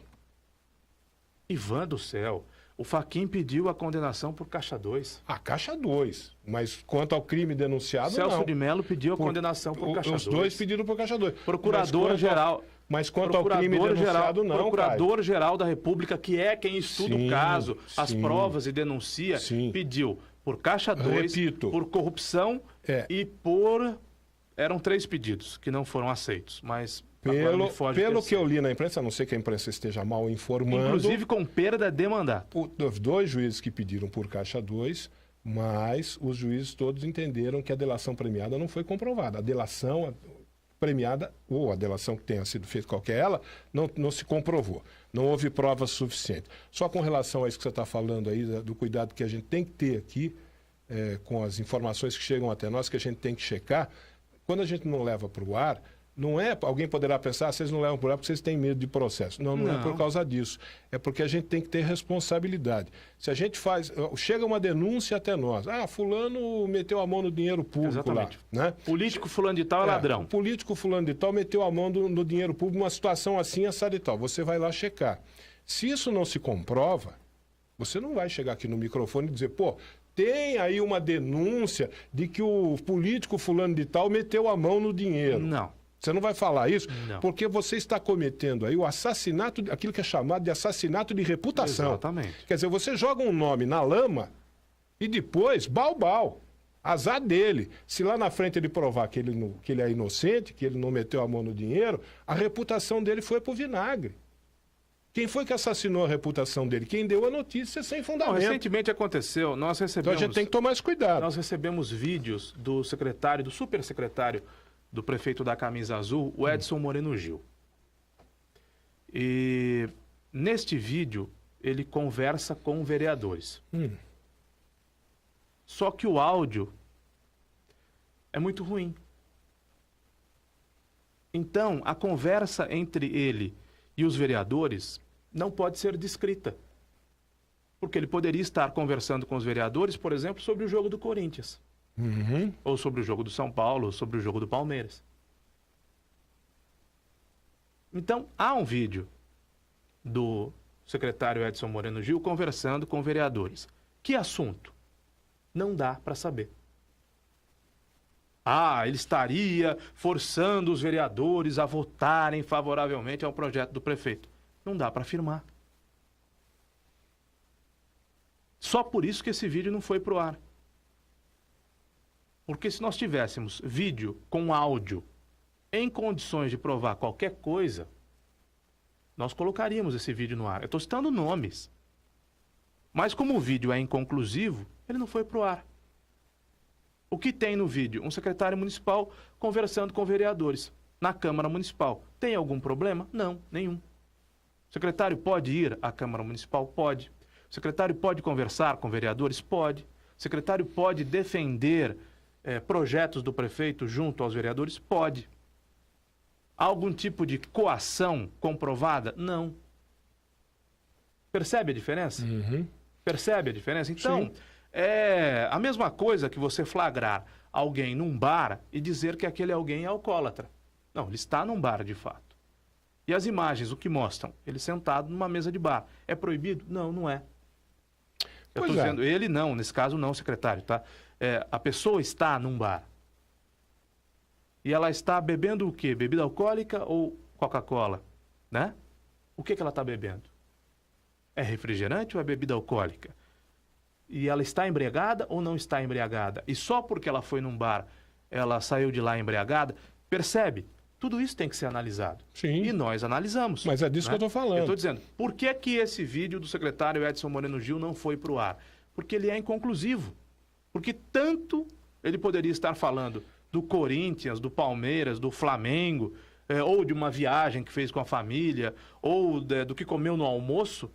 Ivan do céu, o Fachin pediu a condenação por Caixa 2. Caixa 2. Mas quanto ao crime denunciado, Celso não. de Mello pediu a condenação por Caixa 2. Os dois pediram por Caixa 2. Procurador-geral... Mas quanto ao crime denunciado, não, Procurador-Geral da República, que é quem estuda o caso, as provas e denuncia, pediu por Caixa 2, por corrupção e por... Eram 3 pedidos que não foram aceitos, mas... Pelo que eu li na imprensa, a não ser que a imprensa esteja mal informando... Inclusive com perda de mandato. Os 2 juízes que pediram por Caixa 2, mas os juízes todos entenderam que a delação premiada não foi comprovada. A delação premiada, ou a delação que tenha sido feita qualquer ela, não se comprovou. Não houve provas suficientes. Só com relação a isso que você está falando aí, do cuidado que a gente tem que ter aqui, com as informações que chegam até nós, que a gente tem que checar, quando a gente não leva para o ar, não é, alguém poderá pensar, vocês não levam por lá porque vocês têm medo de processo. Não é por causa disso. É porque a gente tem que ter responsabilidade. Se a gente chega uma denúncia até nós, fulano meteu a mão no dinheiro público. Exatamente. Lá. Né? Político fulano de tal é ladrão. O político fulano de tal meteu a mão no dinheiro público, uma situação assim, assada e tal. Você vai lá checar. Se isso não se comprova, você não vai chegar aqui no microfone e dizer, tem aí uma denúncia de que o político fulano de tal meteu a mão no dinheiro. Não. Você não vai falar isso, não. Porque você está cometendo aí o assassinato, aquilo que é chamado de assassinato de reputação. Exatamente. Quer dizer, você joga um nome na lama e depois, bal. Azar dele. Se lá na frente ele provar que ele é inocente, que ele não meteu a mão no dinheiro, a reputação dele foi pro vinagre. Quem foi que assassinou a reputação dele? Quem deu a notícia sem fundamento. Recentemente aconteceu, nós recebemos... Então a gente tem que tomar esse cuidado. Nós recebemos vídeos do secretário, do supersecretário do prefeito da Camisa Azul, o Edson Moreno Gil. E neste vídeo, ele conversa com vereadores. Só que o áudio é muito ruim. Então, a conversa entre ele e os vereadores não pode ser descrita. Porque ele poderia estar conversando com os vereadores, por exemplo, sobre o jogo do Corinthians. Ou sobre o jogo do São Paulo, ou sobre o jogo do Palmeiras. Então, há um vídeo do secretário Edson Moreno Gil conversando com vereadores. Que assunto? Não dá para saber. Ele estaria forçando os vereadores a votarem favoravelmente ao projeto do prefeito. Não dá para afirmar. Só por isso que esse vídeo não foi pro ar. Porque se nós tivéssemos vídeo com áudio em condições de provar qualquer coisa, nós colocaríamos esse vídeo no ar. Eu estou citando nomes. Mas como o vídeo é inconclusivo, ele não foi pro ar. O que tem no vídeo? Um secretário municipal conversando com vereadores na Câmara Municipal. Tem algum problema? Não, nenhum. O secretário pode ir à Câmara Municipal? Pode. O secretário pode conversar com vereadores? Pode. O secretário pode defender projetos do prefeito junto aos vereadores? Pode. Há algum tipo de coação comprovada? Não. Percebe a diferença? Percebe a diferença? Então, é a mesma coisa que você flagrar alguém num bar e dizer que aquele alguém é alcoólatra. Não, ele está num bar de fato. E as imagens, o que mostram? Ele sentado numa mesa de bar. É proibido? Não, não é. Eu estou dizendo, ele não, nesse caso não, secretário, tá? A pessoa está num bar. E ela está bebendo o quê? Bebida alcoólica ou Coca-Cola? Né? O que ela está bebendo? É refrigerante ou é bebida alcoólica? E ela está embriagada ou não está embriagada? E só porque ela foi num bar, ela saiu de lá embriagada? Percebe? Tudo isso tem que ser analisado. Sim. E nós analisamos. Mas é disso que eu estou falando. Eu estou dizendo, por que esse vídeo do secretário Edson Moreno Gil não foi para o ar? Porque ele é inconclusivo. Porque tanto ele poderia estar falando do Corinthians, do Palmeiras, do Flamengo, ou de uma viagem que fez com a família, ou do que comeu no almoço,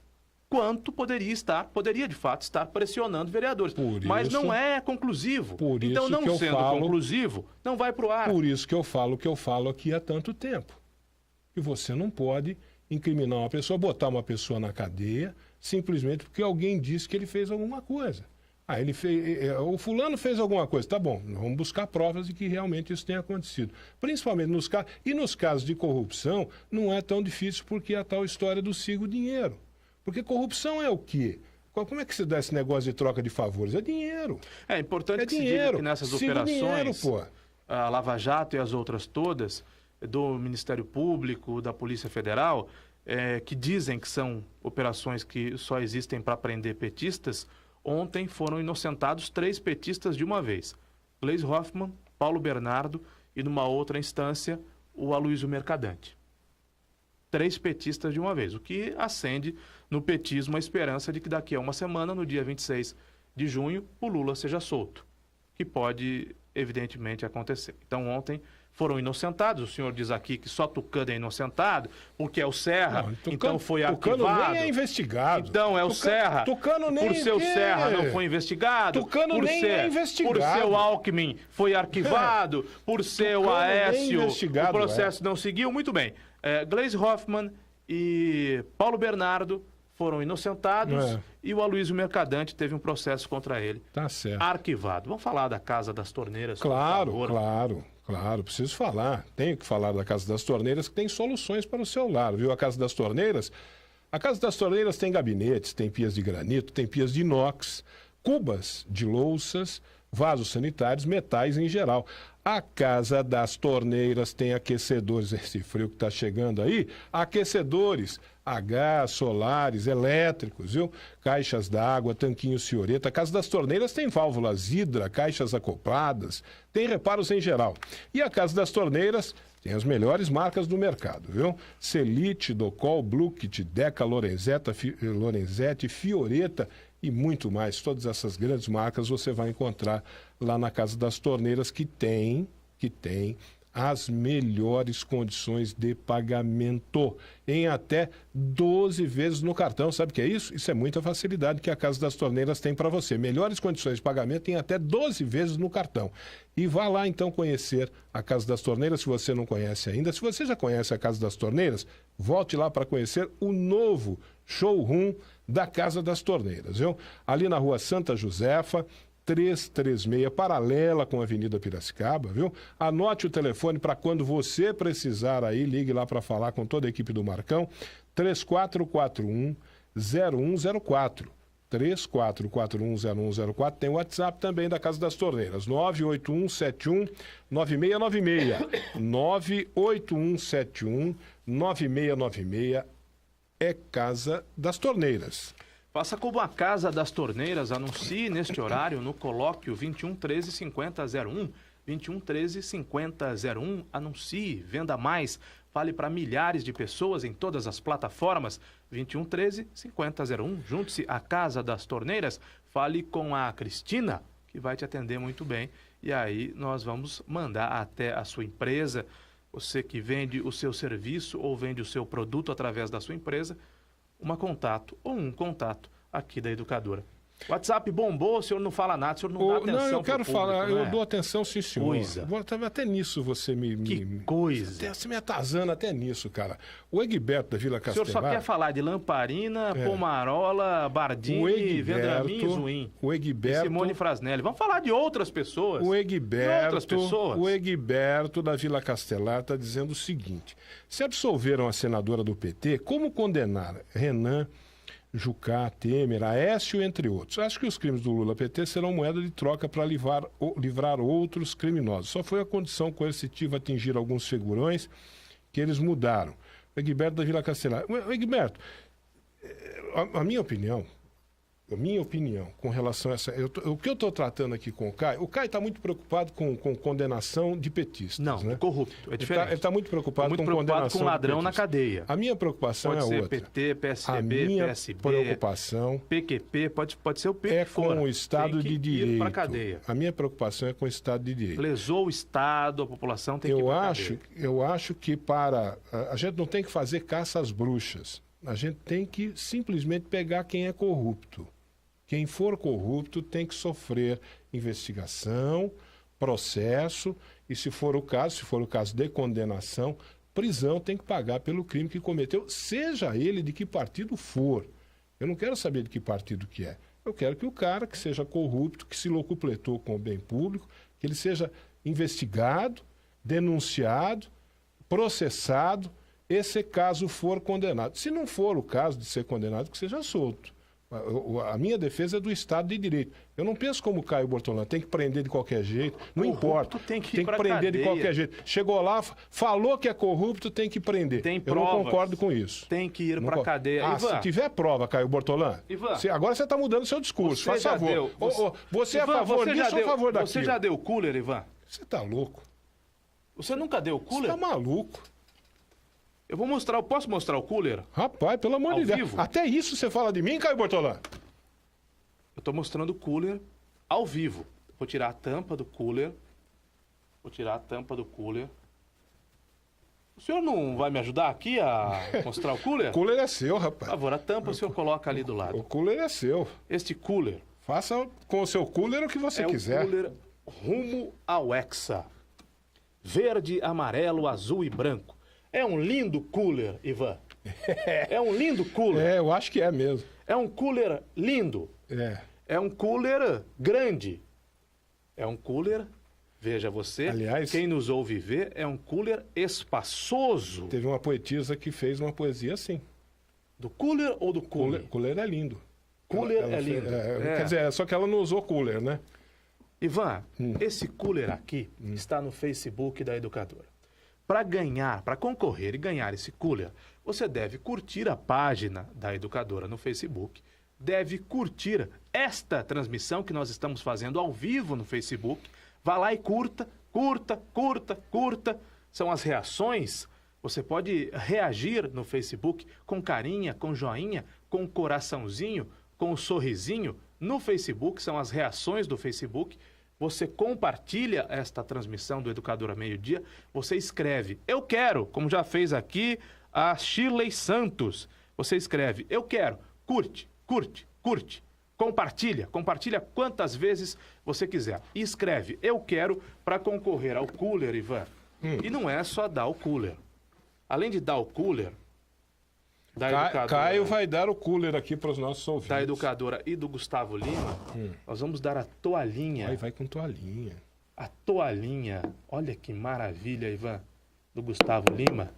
quanto poderia de fato estar pressionando vereadores. Mas não é conclusivo. Então, não sendo conclusivo, não vai para o ar. Por isso que eu falo aqui há tanto tempo. E você não pode incriminar uma pessoa, botar uma pessoa na cadeia, simplesmente porque alguém disse que ele fez alguma coisa. O fulano fez alguma coisa. Tá bom, vamos buscar provas de que realmente isso tenha acontecido. Principalmente nos casos... E nos casos de corrupção, não é tão difícil porque é a tal história do siga o dinheiro. Porque corrupção é o quê? Como é que se dá esse negócio de troca de favores? É dinheiro. É importante que se diga que nessas operações, a Lava Jato e as outras todas, do Ministério Público, da Polícia Federal, que dizem que são operações que só existem para prender petistas, ontem foram inocentados 3 petistas de uma vez. Gleisi Hoffmann, Paulo Bernardo e, numa outra instância, o Aloysio Mercadante. 3 petistas de uma vez, o que acende no petismo a esperança de que daqui a uma semana, no dia 26 de junho, o Lula seja solto, que pode, evidentemente, acontecer. Então, ontem foram inocentados. O senhor diz aqui que só Tucano é inocentado, porque é o Serra, Não, então foi Tucano arquivado. nem é investigado. Então é o Serra. Tucano nem por ser o Serra não foi investigado. Tucano por nem ser, é investigado. Por ser o Alckmin foi arquivado. Por ser o Aécio, o processo não seguiu. Muito bem. Gleisi Hoffmann e Paulo Bernardo foram inocentados e o Aloysio Mercadante teve um processo contra ele. Tá certo. Arquivado. Vamos falar da Casa das Torneiras? Claro, preciso falar. Tenho que falar da Casa das Torneiras, que tem soluções para o seu lar, viu? A Casa das Torneiras tem gabinetes, tem pias de granito, tem pias de inox, cubas de louças, vasos sanitários, metais em geral. A Casa das Torneiras tem aquecedores, esse frio que está chegando aí, aquecedores a gás, solares, elétricos, viu? Caixas d'água, tanquinhos Fioretta. A Casa das Torneiras tem válvulas hidra, caixas acopladas, tem reparos em geral. E a Casa das Torneiras tem as melhores marcas do mercado, viu? Celite, Docol, Bluckit, Deca, Lorenzetti, Fioretta e muito mais. Todas essas grandes marcas você vai encontrar lá na Casa das Torneiras, que tem as melhores condições de pagamento, em até 12 vezes no cartão. Sabe o que é isso? Isso é muita facilidade que a Casa das Torneiras tem para você. Melhores condições de pagamento em até 12 vezes no cartão. E vá lá então conhecer a Casa das Torneiras, se você não conhece ainda. Se você já conhece a Casa das Torneiras, volte lá para conhecer o novo showroom da Casa das Torneiras, viu? Ali na Rua Santa Josefa, 336, paralela com a Avenida Piracicaba, viu? Anote o telefone para quando você precisar aí, ligue lá para falar com toda a equipe do Marcão, 3441-0104. 3441-0104. Tem o WhatsApp também da Casa das Torneiras, 98171-9696. 98171-9696 é Casa das Torneiras. Faça como a Casa das Torneiras, anuncie neste horário no colóquio 21 13 50 01. 21 13 50 01. Anuncie, venda mais, fale para milhares de pessoas em todas as plataformas. 21 13 50 01. Junte-se à Casa das Torneiras, fale com a Cristina, que vai te atender muito bem. E aí nós vamos mandar até a sua empresa, você que vende o seu serviço ou vende o seu produto através da sua empresa, um contato aqui da Educadora. WhatsApp bombou, o senhor não fala nada, o senhor não dá atenção. Não, eu quero público, falar, né? eu dou atenção, sim, senhor. Coisa. Até nisso você coisa. Você me atazana até nisso, cara. O Egberto da Vila Castelar... O senhor só quer falar de Lamparina, Pomarola, Bardini, Vendramin e Zuim. O Egberto... E Simone Frasnelli. Vamos falar de outras pessoas. O Egberto da Vila Castelar está dizendo o seguinte: se absolveram a senadora do PT, como condenar Renan, Jucá, Temer, Aécio, entre outros? Acho que os crimes do Lula-PT serão moeda de troca para livrar outros criminosos. Só foi a condição coercitiva atingir alguns figurões que eles mudaram. O Egberto da Vila Castelar. Egberto, a minha opinião com relação a essa... O que eu estou tratando aqui com o Caio está muito preocupado com condenação de petistas. Não, né? corrupto, é diferente. Ele está muito preocupado com condenação com ladrão na cadeia. A minha preocupação pode é ser outra. PT, PSDB, a minha PSB, preocupação PQP, pode ser o P é com o Estado de Direito. Para cadeia. A minha preocupação é com o Estado de Direito. Lesou o Estado, a população tem que ir para cadeia. Eu acho que a gente não tem que fazer caça às bruxas. A gente tem que simplesmente pegar quem é corrupto. Quem for corrupto tem que sofrer investigação, processo e, se for o caso de condenação, prisão, tem que pagar pelo crime que cometeu, seja ele de que partido for. Eu não quero saber de que partido que é. Eu quero que o cara que seja corrupto, que se locupletou com o bem público, que ele seja investigado, denunciado, processado, e se caso for condenado. Se não for o caso de ser condenado, que seja solto. A minha defesa é do Estado de Direito. Eu não penso como o Caio Bortolano, tem que prender de qualquer jeito, não importa. Tem que prender cadeia. De qualquer jeito. Chegou lá, falou que é corrupto, tem que prender. Tem eu não concordo com isso. Tem que ir para a cadeia. Ivan, se tiver prova, Caio Bortolano, agora você está mudando o seu discurso, faz favor. Você é a favor disso ou a favor daquilo? Você já deu cooler, Ivan? Você está louco. Você nunca deu cooler? Você está maluco. Eu vou mostrar, posso mostrar o cooler? Rapaz, pelo amor de Deus. Até isso você fala de mim, Caio Bortolano? Eu estou mostrando o cooler ao vivo. Vou tirar a tampa do cooler. O senhor não vai me ajudar aqui a mostrar o cooler? O cooler é seu, rapaz. Por favor, a tampa o senhor coloca ali do lado. O cooler é seu. Este cooler Faça com o seu cooler o que você quiser. É o cooler rumo ao Hexa. Verde, amarelo, azul e branco. É um lindo cooler, Ivan. É um lindo cooler. É, eu acho que é mesmo. É um cooler lindo. É um cooler grande. É um cooler, veja você, aliás, quem nos ouve ver, é um cooler espaçoso. Teve uma poetisa que fez uma poesia assim. Do cooler ou do cooler? Cooler é lindo. Cooler é lindo. Quer dizer, só que ela não usou cooler, né? Ivan, esse cooler aqui está no Facebook da Educadora. Para concorrer e ganhar esse cooler, você deve curtir a página da Educadora no Facebook, deve curtir esta transmissão que nós estamos fazendo ao vivo no Facebook. Vá lá e curta. São as reações. Você pode reagir no Facebook com carinha, com joinha, com coraçãozinho, com um sorrisinho. No Facebook, são as reações do Facebook. Você compartilha esta transmissão do Educadora Meio-Dia. Você escreve, eu quero, como já fez aqui a Shirley Santos. Você escreve, eu quero, curte. Compartilha quantas vezes você quiser. E escreve, eu quero, para concorrer ao cooler, Ivan. E não é só dar o cooler. Além de dar o cooler da Educadora... Caio vai dar o cooler aqui para os nossos ouvintes. Da Educadora e do Gustavo Lima, nós vamos dar a toalhinha. Vai com toalhinha. A toalhinha. Olha que maravilha, Ivan, do Gustavo Lima.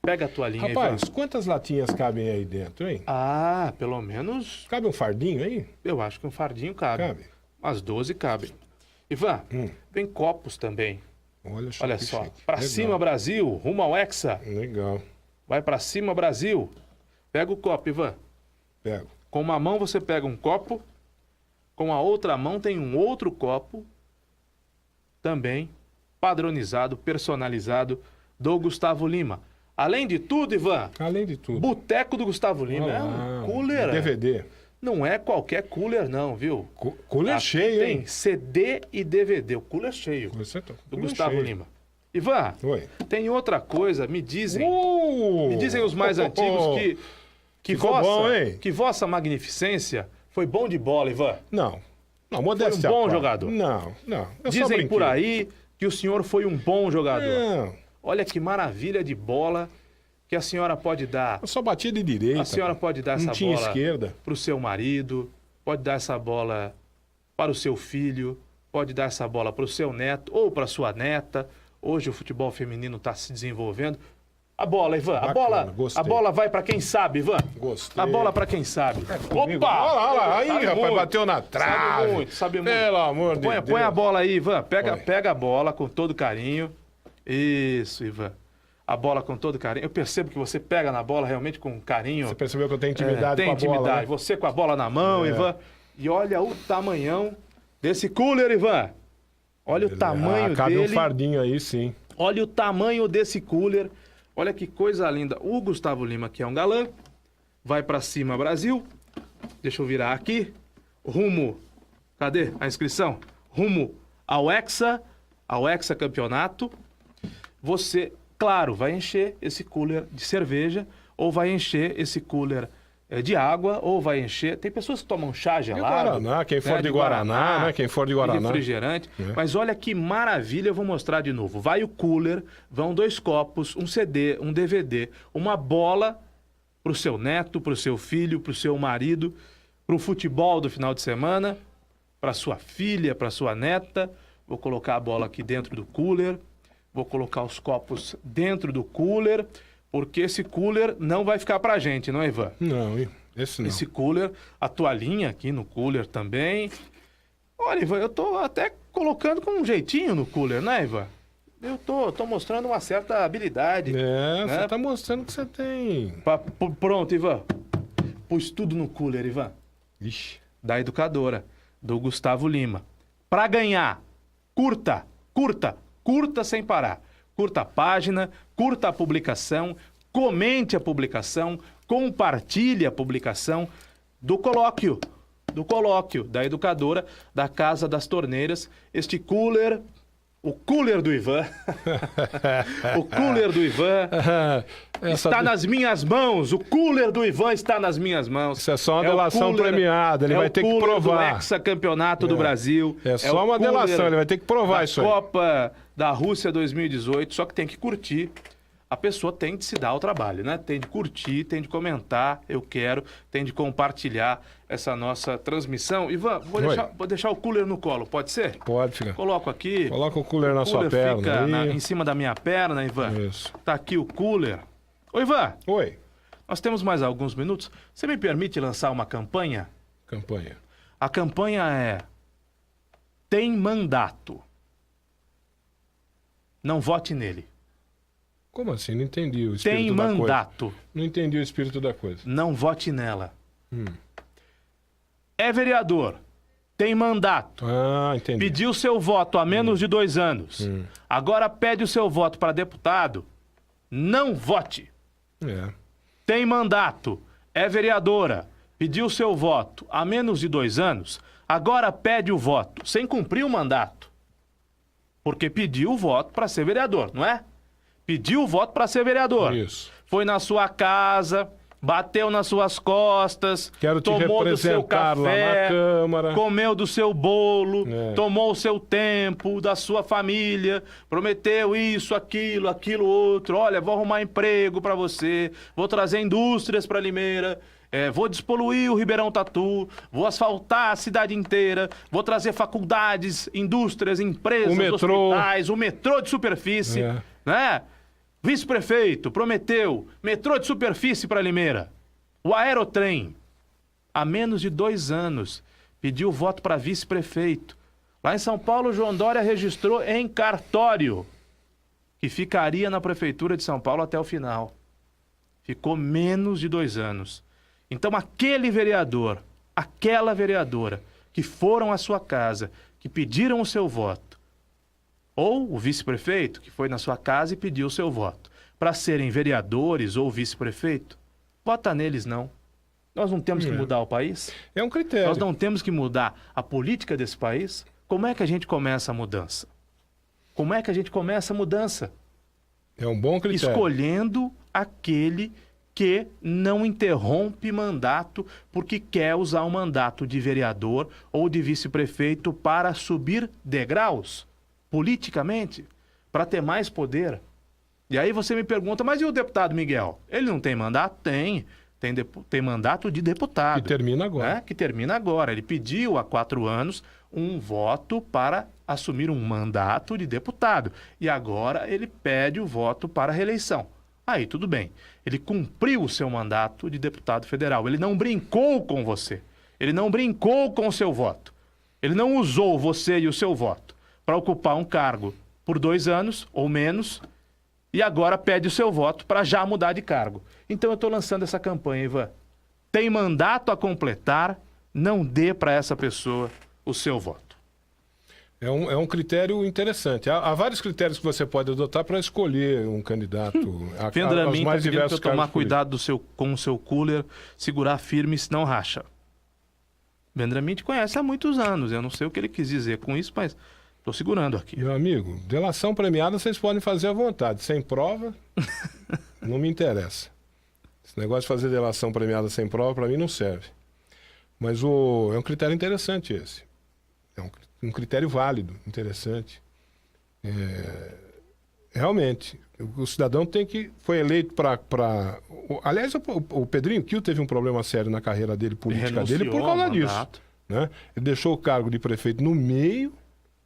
Pega a toalhinha, rapaz, Ivan. Quantas latinhas cabem aí dentro, hein? Ah, pelo menos... Cabe um fardinho aí? Eu acho que um fardinho cabe. Umas 12 cabem. Ivan, tem copos também. Olha só. Pra cima, Brasil. Rumo ao Hexa. Legal. Vai pra cima, Brasil. Pega o copo, Ivan. Pego. Com uma mão você pega um copo. Com a outra mão tem um outro copo. Também padronizado, personalizado, do Gustavo Lima. Além de tudo, Ivan. Além de tudo. Boteco do Gustavo Lima. É um cooler. DVD. Não é qualquer cooler, não, viu? Cooler aqui cheio, hein? Tem CD e DVD. O cooler cheio. Do Gustavo Lima. Ivan, tem outra coisa. Me dizem os mais antigos que vossa magnificência foi bom de bola, Ivan. Não, modéstia. Foi um bom jogador. Não. Dizem por aí que o senhor foi um bom jogador. Não. Olha que maravilha de bola que a senhora pode dar. Eu só batia de direita. A senhora pode dar essa bola esquerda. Para o seu marido, pode dar essa bola para o seu filho, pode dar essa bola para o seu neto ou para sua neta. Hoje o futebol feminino está se desenvolvendo. A bola, Ivan, a bola vai para quem sabe, Ivan. Gostei. A bola para quem sabe. Opa! Olha lá, aí, rapaz, muito. Bateu na trave. Sabe muito. Pelo amor de Deus. Põe a bola aí, Ivan. Pega a bola com todo carinho. Isso, Ivan. A bola com todo carinho. Eu percebo que você pega na bola realmente com carinho. Você percebeu que eu tenho intimidade com a bola? Tem intimidade. Né? Você com a bola na mão, Ivan. E olha o tamanhão desse cooler, Ivan. Olha o tamanho dele. Cabe um fardinho aí, sim. Olha o tamanho desse cooler. Olha que coisa linda. O Gustavo Lima, que é um galã, vai pra cima, Brasil. Deixa eu virar aqui. Rumo. Cadê a inscrição? Rumo ao Hexa Campeonato. Você, claro, vai encher esse cooler de cerveja, ou vai encher esse cooler de água, ou vai encher... Tem pessoas que tomam chá gelado. Guaraná, quem for de Guaraná, né? Quem for de Guaraná. Refrigerante. Mas olha que maravilha, eu vou mostrar de novo. Vai o cooler, vão 2 copos, um CD, um DVD, uma bola pro seu neto, pro seu filho, pro seu marido, pro futebol do final de semana, pra sua filha, pra sua neta. Vou colocar a bola aqui dentro do cooler. Vou colocar os copos dentro do cooler, porque esse cooler não vai ficar pra gente, não é, Ivan? Não, esse não. Esse cooler, a toalhinha aqui no cooler também. Olha, Ivan, eu tô até colocando com um jeitinho no cooler, né, Ivan? Eu tô mostrando uma certa habilidade. Né? Você tá mostrando que você tem. Pronto, Ivan. Pus tudo no cooler, Ivan. Ixi. Da Educadora, do Gustavo Lima. Pra ganhar, curta sem parar. Curta a página, curta a publicação, comente a publicação, compartilhe a publicação do colóquio da Educadora, da Casa das Torneiras. Este cooler O cooler do Ivan. O cooler do Ivan está nas minhas mãos. O cooler do Ivan está nas minhas mãos. Isso é só uma delação premiada. Ele vai ter que provar. Do hexacampeonato do Brasil. É só uma delação. Ele vai ter que provar isso aí. Copa da Rússia 2018. Só que tem que curtir. A pessoa tem de se dar o trabalho, né? Tem de curtir, tem de comentar, eu quero, tem de compartilhar essa nossa transmissão. Ivan, vou deixar o cooler no colo, pode ser? Pode, filha. Coloco aqui. Coloca o cooler na sua perna. Fica em cima da minha perna, Ivan. Isso. Tá aqui o cooler. Ô, Ivan. Oi. Nós temos mais alguns minutos. Você me permite lançar uma campanha? Campanha. A campanha é: tem mandato. Não vote nele. Como assim? Não entendi o espírito tem da coisa. mandato. Não entendi o espírito da coisa. Não vote nela. É vereador. Tem mandato. Ah, entendi. Pediu seu voto há menos de 2 anos. Agora pede o seu voto para deputado. Não vote. Tem mandato. É vereadora. Pediu seu voto há menos de 2 anos. Agora pede o voto sem cumprir o mandato. Porque pediu o voto para ser vereador, não é? Pediu o voto para ser vereador. Isso. Foi na sua casa, bateu nas suas costas, Quero te tomou do seu representar café, lá na Câmara. comeu do seu bolo, tomou o seu tempo, da sua família, prometeu isso, aquilo outro. Olha, vou arrumar emprego para você, vou trazer indústrias para Limeira, vou despoluir o Ribeirão Tatu, vou asfaltar a cidade inteira, vou trazer faculdades, indústrias, empresas, hospitais, o metrô de superfície, né? Vice-prefeito prometeu metrô de superfície para Limeira. O Aerotrem, há menos de 2 anos, pediu voto para vice-prefeito. Lá em São Paulo, o João Dória registrou em cartório que ficaria na prefeitura de São Paulo até o final. Ficou menos de 2 anos. Então, aquele vereador, aquela vereadora que foram à sua casa, que pediram o seu voto, ou o vice-prefeito que foi na sua casa e pediu o seu voto, para serem vereadores ou vice-prefeito, vota neles não. Nós não temos que mudar o país? É um critério. Nós não temos que mudar a política desse país? Como é que a gente começa a mudança? Como é que a gente começa a mudança? É um bom critério. Escolhendo aquele que não interrompe mandato porque quer usar o mandato de vereador ou de vice-prefeito para subir degraus politicamente, para ter mais poder. E aí você me pergunta, mas e o deputado Miguel? Ele não tem mandato? Tem mandato de deputado. Que termina agora. Que termina agora. Ele pediu há 4 anos um voto para assumir um mandato de deputado. E agora ele pede o voto para a reeleição. Aí, tudo bem. Ele cumpriu o seu mandato de deputado federal. Ele não brincou com você. Ele não brincou com o seu voto. Ele não usou você e o seu voto para ocupar um cargo por 2 anos ou menos e agora pede o seu voto para já mudar de cargo. Então eu estou lançando essa campanha, Ivan. Tem mandato a completar, não dê para essa pessoa o seu voto. É um critério interessante. Há vários critérios que você pode adotar para escolher um candidato aos mais diversos cargos. Tomar cuidado com o seu cooler, segurar firme, senão racha. Vendramin te conhece há muitos anos. Eu não sei o que ele quis dizer com isso, mas estou segurando aqui. Meu amigo, delação premiada vocês podem fazer à vontade. Sem prova, não me interessa. Esse negócio de fazer delação premiada sem prova, para mim, não serve. Mas é um critério interessante esse. É um critério válido, interessante. Realmente, o cidadão foi eleito para... Aliás, o Pedrinho Kiel teve um problema sério na carreira dele, política dele, por causa disso. Né? Ele deixou o cargo de prefeito no meio,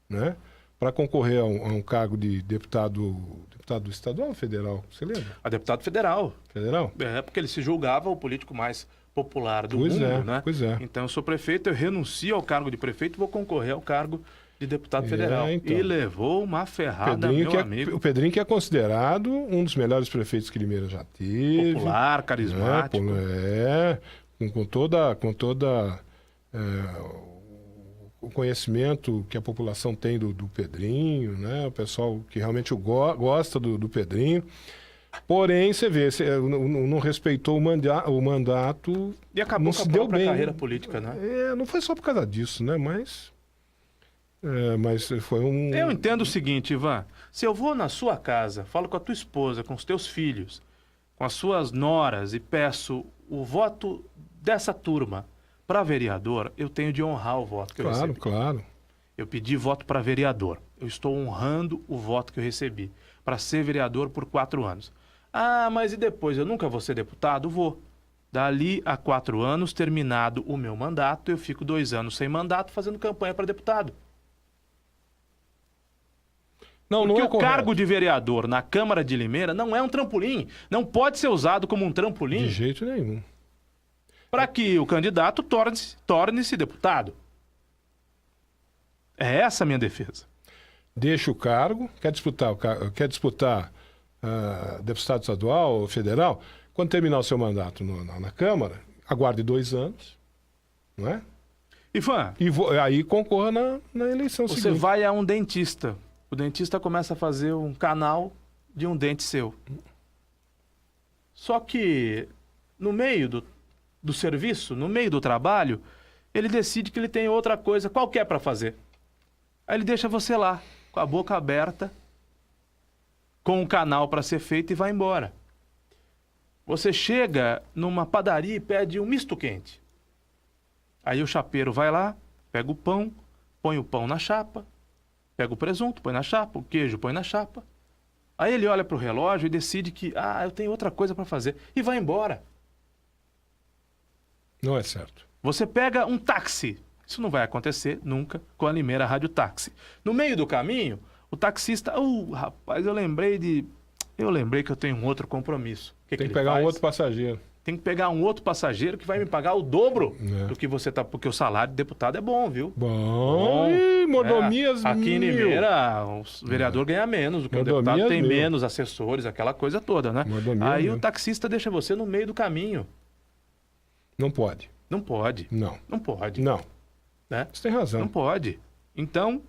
né, para concorrer a um cargo de deputado estadual ou federal, você lembra? A deputado federal. Federal? Porque ele se julgava o político mais popular do mundo, né? Pois é. Então, eu sou prefeito, eu renuncio ao cargo de prefeito e vou concorrer ao cargo de deputado federal. Então. E levou uma ferrada, meu amigo. O Pedrinho que é considerado um dos melhores prefeitos que Limeira já teve. Popular, carismático. Com toda o conhecimento que a população tem do Pedrinho, né? O pessoal que realmente gosta do Pedrinho. Porém, você vê, não respeitou o mandato. E acabou com a própria carreira política, né? Não foi só por causa disso, né? Mas Mas foi um... Eu entendo o seguinte, Ivan. Se eu vou na sua casa, falo com a tua esposa, com os teus filhos, com as suas noras e peço o voto dessa turma para vereador, eu tenho de honrar o voto que eu recebi. Claro. Eu pedi voto para vereador. Eu estou honrando o voto que eu recebi para ser vereador por 4 anos. Ah, mas e depois? Eu nunca vou ser deputado? Vou. Dali a 4 anos, terminado o meu mandato, eu fico 2 anos sem mandato fazendo campanha para deputado. Porque o cargo de vereador na Câmara de Limeira não é um trampolim. Não pode ser usado como um trampolim. De jeito nenhum. Para que o candidato torne-se deputado. É essa a minha defesa. Deixa o cargo, quer disputar deputado estadual ou federal, quando terminar o seu mandato na Câmara, aguarde 2 anos, não é? Ivan, aí concorra na eleição seguinte. Você vai a um dentista. O dentista começa a fazer um canal de um dente seu. Só que no meio do serviço, no meio do trabalho, ele decide que ele tem outra coisa qualquer para fazer. Aí ele deixa você lá, com a boca aberta, com um canal para ser feito e vai embora. Você chega numa padaria e pede um misto quente. Aí o chapeiro vai lá, pega o pão, põe o pão na chapa, pega o presunto, põe na chapa, o queijo põe na chapa. Aí ele olha para o relógio e decide que, eu tenho outra coisa para fazer. E vai embora. Não é certo. Você pega um táxi. Isso não vai acontecer nunca com a Limeira Rádio Táxi. No meio do caminho, o taxista... rapaz, eu lembrei que eu tenho um outro compromisso. Tem que pegar um outro passageiro. Tem que pegar um outro passageiro que vai me pagar o dobro do que você tá... Porque o salário de deputado é bom, viu? Bom. Ih, mordomias Aqui em Limeira, o vereador ganha menos, o deputado tem menos assessores, aquela coisa toda, né? Aí o taxista deixa você no meio do caminho. Não pode. Não pode. Não. Não pode. Não. Né? Você tem razão. Não pode. Então,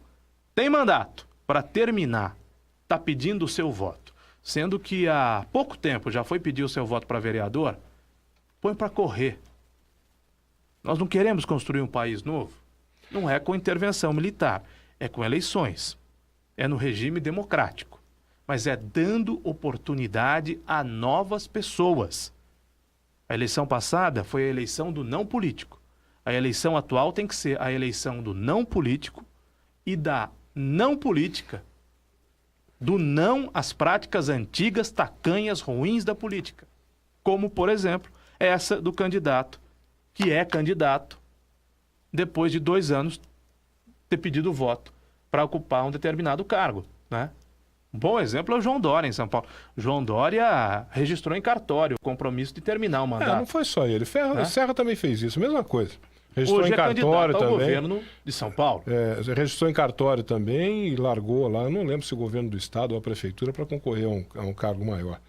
tem mandato para terminar. Está pedindo o seu voto. Sendo que há pouco tempo já foi pedir o seu voto para vereador, põe para correr. Nós não queremos construir um país novo. Não é com intervenção militar, é com eleições. É no regime democrático. Mas é dando oportunidade a novas pessoas. A eleição passada foi a eleição do não político. A eleição atual tem que ser a eleição do não político e da não política. Do não às práticas antigas, tacanhas, ruins da política. Como, por exemplo, essa do candidato, que é candidato, depois de 2 anos ter pedido voto para ocupar um determinado cargo, né? Um bom exemplo é o João Dória, em São Paulo. João Dória registrou em cartório o compromisso de terminar o mandato. Não foi só ele. Serra também fez isso, mesma coisa. Registrou hoje em cartório também. Ao governo de São Paulo. Registrou em cartório também e largou lá, não lembro se o governo do estado ou a prefeitura, para concorrer a um cargo maior.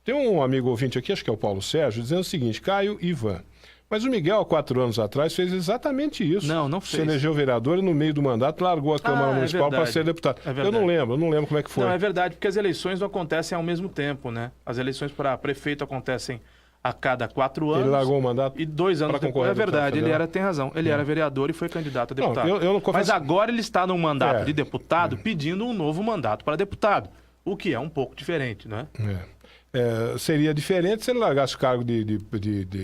Tem um amigo ouvinte aqui, acho que é o Paulo Sérgio, dizendo o seguinte: Caio e Ivan, mas o Miguel, há 4 anos atrás, fez exatamente isso. Não fez. Se elegeu vereador e no meio do mandato largou a Câmara Municipal para ser deputado. Eu não lembro como é que foi. Não, é verdade, porque as eleições não acontecem ao mesmo tempo, né? As eleições para prefeito acontecem a cada 4 anos. Ele largou o mandato e 2 anos depois. É verdade, tem razão. Ele era vereador e foi candidato a deputado. Mas agora ele está num mandato de deputado pedindo um novo mandato para deputado, o que é um pouco diferente, né? Seria diferente se ele largasse o cargo de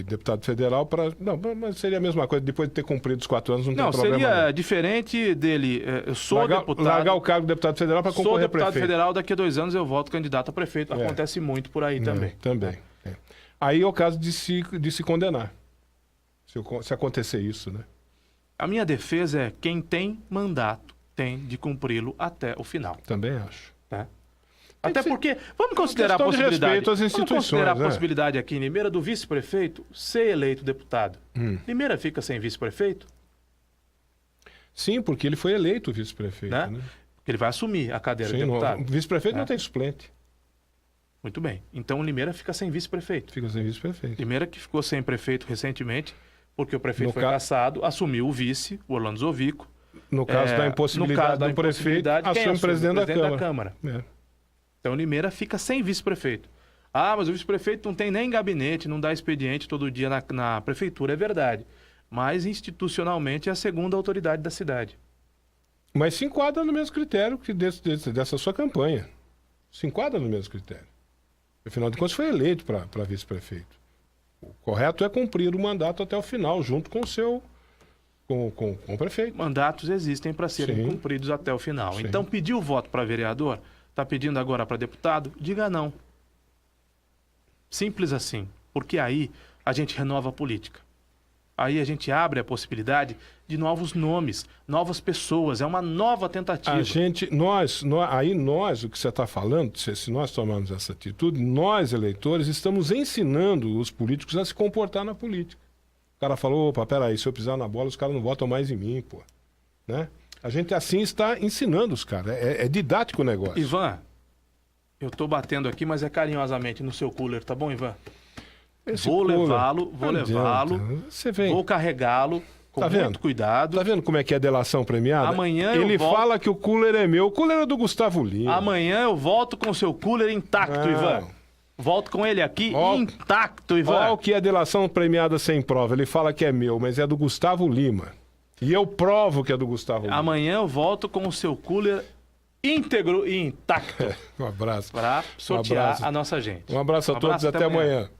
deputado federal para... Não, mas seria a mesma coisa, depois de ter cumprido os 4 anos, não tem problema. Não, seria diferente dele. Eu sou deputado... Largar o cargo de deputado federal para concorrer a prefeito. Sou deputado federal, daqui a 2 anos eu volto candidato a prefeito. Acontece muito por aí também. Também. Aí é o caso de se condenar, se acontecer isso, né? A minha defesa é quem tem mandato tem de cumpri-lo até o final. Também acho. Tá? Até porque, vamos considerar a possibilidade, a possibilidade aqui em Limeira do vice-prefeito ser eleito deputado. Limeira fica sem vice-prefeito? Sim, porque ele foi eleito vice-prefeito. Né? Porque ele vai assumir a cadeira de deputado. O vice-prefeito não tem suplente. Muito bem. Então Limeira fica sem vice-prefeito. Fica sem vice-prefeito. Limeira que ficou sem prefeito recentemente, porque o prefeito foi cassado, assumiu o vice, o Orlando Zovico. No caso da impossibilidade do prefeito, assume o presidente da Câmara. Então Limeira fica sem vice-prefeito. Mas o vice-prefeito não tem nem gabinete, não dá expediente todo dia na prefeitura, é verdade. Mas institucionalmente é a segunda autoridade da cidade. Mas se enquadra no mesmo critério que dessa sua campanha. Se enquadra no mesmo critério. Afinal de contas, foi eleito para vice-prefeito. O correto é cumprir o mandato até o final, junto com o seu com o prefeito. Mandatos existem para serem cumpridos até o final. Sim. Então, pediu voto para vereador, está pedindo agora para deputado, diga não. Simples assim. Porque aí a gente renova a política. Aí a gente abre a possibilidade de novos nomes, novas pessoas. É uma nova tentativa. O que você está falando, se nós tomarmos essa atitude, nós, eleitores, estamos ensinando os políticos a se comportar na política. O cara falou, opa, peraí, se eu pisar na bola, os caras não votam mais em mim, pô. Né? A gente assim está ensinando os caras. É didático o negócio. Ivan, eu estou batendo aqui, mas é carinhosamente no seu cooler, tá bom, Ivan? Vou levá-lo, vou carregá-lo com muito cuidado. Tá vendo como é que é a delação premiada? Amanhã ele fala que o cooler é meu, o cooler é do Gustavo Lima. Amanhã eu volto com o seu cooler intacto, Ivan. Volto com ele aqui intacto, Ivan. Olha o que é delação premiada sem prova. Ele fala que é meu, mas é do Gustavo Lima. E eu provo que é do Gustavo Lima. Amanhã eu volto com o seu cooler íntegro e intacto. Um abraço. Para sortear a nossa gente. Um abraço a todos, até amanhã.